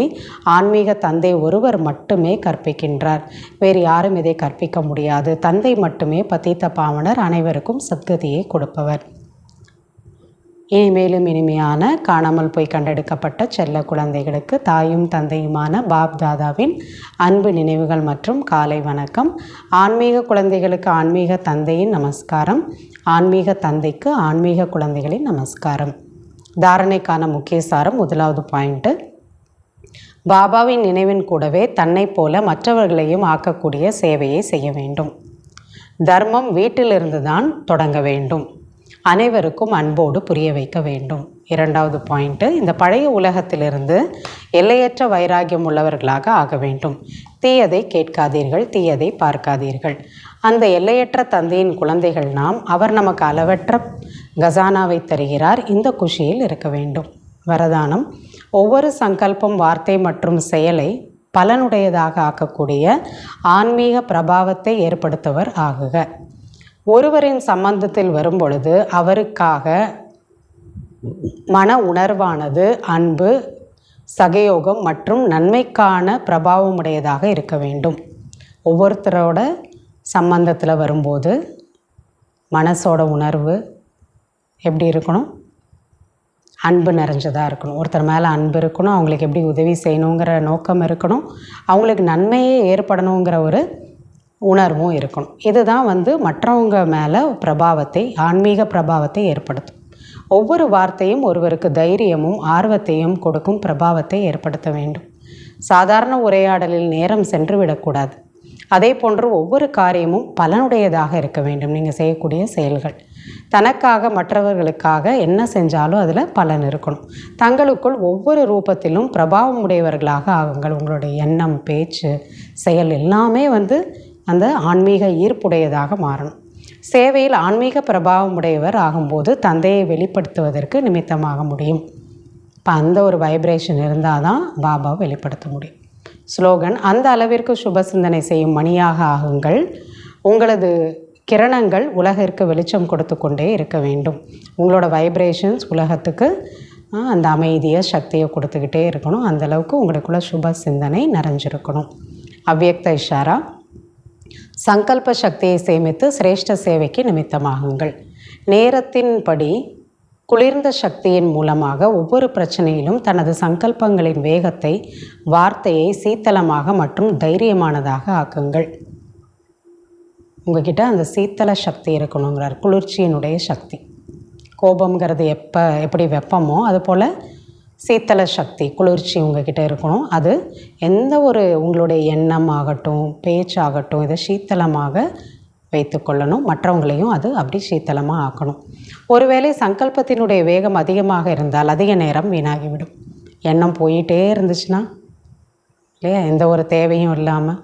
ஆன்மீக தந்தை ஒருவர் மட்டுமே கற்பிக்கின்றார், வேறு யாரும் இதை கற்பிக்க முடியாது. தந்தை மட்டுமே பதீத்த பாவனர், அனைவருக்கும் சத்கதியை கொடுப்பவர். இனிமேலும் இனிமையான காணாமல் போய் கண்டெடுக்கப்பட்ட செல்ல குழந்தைகளுக்கு தாயும் தந்தையுமான பாப் தாதாவின் அன்பு நினைவுகள் மற்றும் காலை வணக்கம். ஆன்மீக குழந்தைகளுக்கு ஆன்மீக தந்தையின் நமஸ்காரம், ஆன்மீக தந்தைக்கு ஆன்மீக குழந்தைகளின் நமஸ்காரம். தாரணைக்கான முக்கிய சாரம். முதலாவது பாயிண்ட்டு, பாபாவின் நினைவின் கூடவே தன்னை போல மற்றவர்களையும் ஆக்கக்கூடிய சேவையை செய்ய வேண்டும். தர்மம் வீட்டிலிருந்து தான் தொடங்க வேண்டும். அனைவருக்கும் அன்போடு புரிய வைக்க வேண்டும். இரண்டாவது பாயிண்ட்டு, இந்த பழைய உலகத்திலிருந்து எல்லையற்ற வைராகியம் உள்ளவர்களாக ஆக வேண்டும். தீயதை கேட்காதீர்கள், தீயதை பார்க்காதீர்கள். அந்த எல்லையற்ற தந்தையின் குழந்தைகள் நாம். அவர் நமக்கு அளவற்ற கசானாவை தருகிறார். இந்த குஷியில் இருக்க வேண்டும். வரதானம்: ஒவ்வொரு சங்கல்பம், வார்த்தை மற்றும் செயலை பலனுடையதாக ஆக்கக்கூடிய ஆன்மீக பிரபாவத்தை ஏற்படுத்துவர் ஆகுக. ஒருவரின் சம்பந்தத்தில் வரும்பொழுது அவருக்காக மன உணர்வானது அன்பு, சகயோகம் மற்றும் நன்மைக்கான பிரபாவமுடையதாக இருக்க வேண்டும். ஒவ்வொருத்தரோட சம்பந்தத்தில் வரும்போது மனசோட உணர்வு எப்படி இருக்கணும்? அன்பு நிறைஞ்சதாக இருக்கணும். ஒருத்தர் மேலே அன்பு இருக்கணும், அவங்களுக்கு எப்படி உதவி செய்யணுங்கிற நோக்கம் இருக்கணும், அவங்களுக்கு நன்மையே ஏற்படணுங்கிற ஒரு உணர்வும் இருக்கணும். இதுதான் மற்றவங்க மேலே ஆன்மீக பிரபாவத்தை ஏற்படுத்தும். ஒவ்வொரு வார்த்தையும் ஒருவருக்கு தைரியமும் ஆர்வத்தையும் கொடுக்கும் பிரபாவத்தை ஏற்படுத்த வேண்டும். சாதாரண உரையாடலில் நேரம் சென்று விடக்கூடாது. அதே போன்று ஒவ்வொரு காரியமும் பலனுடையதாக இருக்க வேண்டும். நீங்கள் செய்யக்கூடிய செயல்கள் தனக்காக மற்றவர்களுக்காக என்ன செஞ்சாலும் அதில் பலன் இருக்கணும். தங்களுக்குள் ஒவ்வொரு ரூபத்திலும் பிரபாவம் உடையவர்களாக ஆகுங்கள். உங்களுடைய எண்ணம், பேச்சு, செயல் எல்லாமே அந்த ஆன்மீக ஈர்ப்புடையதாக மாறணும். சேவையில் ஆன்மீக பிரபாவம் உடையவர் ஆகும்போது தந்தையை வெளிப்படுத்துவதற்கு நிமித்தமாக முடியும். இப்போ அந்த ஒரு வைப்ரேஷன் இருந்தால் தான் பாபாவை வெளிப்படுத்த முடியும். ஸ்லோகன்: அந்த அளவிற்கு சுப சிந்தனை செய்யும் மணியாக ஆகுங்கள். உங்களது கிரணங்கள் உலகிற்கு வெளிச்சம் கொடுத்து கொண்டே இருக்க வேண்டும். உங்களோட வைப்ரேஷன்ஸ் உலகத்துக்கு அந்த அமைதியை, சக்தியை கொடுத்துக்கிட்டே இருக்கணும். அந்தளவுக்கு உங்களுக்குள்ள சுப சிந்தனை நிறைஞ்சிருக்கணும். அவ்யக்த இஷாரா: சங்கல்ப சக்தியை சேமித்து சிரேஷ்ட சேவைக்கு நிமித்தமாகுங்கள். நேரத்தின்படி குளிர்ந்த சக்தியின் மூலமாக ஒவ்வொரு பிரச்சனையிலும் தனது சங்கல்பங்களின் வேகத்தை, வார்த்தையை சீத்தளமாக மற்றும் தைரியமானதாக ஆக்குங்கள். உங்ககிட்ட அந்த சீத்தள சக்தி இருக்கணுங்கிறார். குளிர்ச்சியினுடைய சக்தி. கோபம்ங்கிறது எப்படி வெப்பமோ அதுபோல் சீத்தள சக்தி, குளிர்ச்சி உங்ககிட்ட இருக்கணும். அது எந்த ஒரு உங்களுடைய எண்ணம் ஆகட்டும், பேச்சாகட்டும், இதை சீத்தளமாக வைத்து கொள்ளணும். மற்றவங்களையும் அது அப்படி சீத்தளமாக ஆக்கணும். ஒருவேளை சங்கல்பத்தினுடைய வேகம் அதிகமாக இருந்தால் அதிக நேரம் வீணாகிவிடும். எண்ணம் போயிட்டே இருந்துச்சுன்னா இல்லையா, எந்த ஒரு தேவையும் இல்லாமல்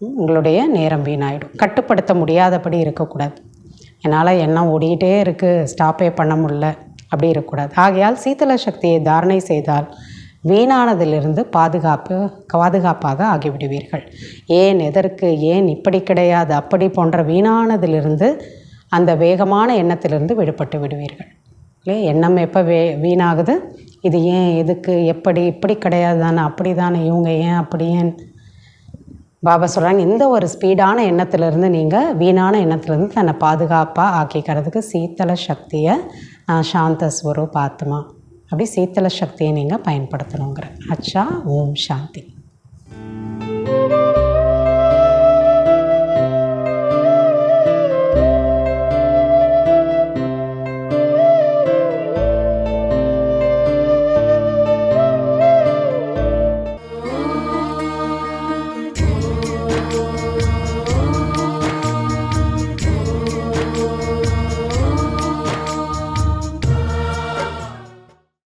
உங்களுடைய நேரம் வீணாகிடும். கட்டுப்படுத்த முடியாதபடி இருக்கக்கூடாது. என்னால் எண்ணம் ஓடிக்கிட்டே இருக்குது, ஸ்டாப்பே பண்ண முடியல, அப்படி இருக்கக்கூடாது. ஆகையால் சீத்தள சக்தியை தாரணை செய்தால் வீணானதிலிருந்து பாதுகாப்பாக ஆகிவிடுவீர்கள். ஏன், எதற்கு, ஏன் இப்படி கிடையாது, அப்படி போன்ற வீணானதிலிருந்து, அந்த வேகமான எண்ணத்திலிருந்து விடுபட்டு விடுவீர்கள். இல்லையா, எண்ணம் எப்போ வீணாகுது, இது ஏன், எதுக்கு, எப்படி, இப்படி கிடையாது தானே, அப்படி தானே, இவங்க ஏன், அப்படி ஏன். பாபா சொல்கிறாங்க, இந்த ஒரு ஸ்பீடான எண்ணத்திலிருந்து நீங்கள் வீணான எண்ணத்திலேருந்து தன்னை பாதுகாப்பாக ஆக்கிக்கிறதுக்கு சீத்தள சக்தியை, சாந்த ஸ்வரூப் ஆத்மா, அப்படி சீத்தள சக்தியை நீங்கள் பயன்படுத்தணுங்கிற. அச்சா. ஓம் சாந்தி.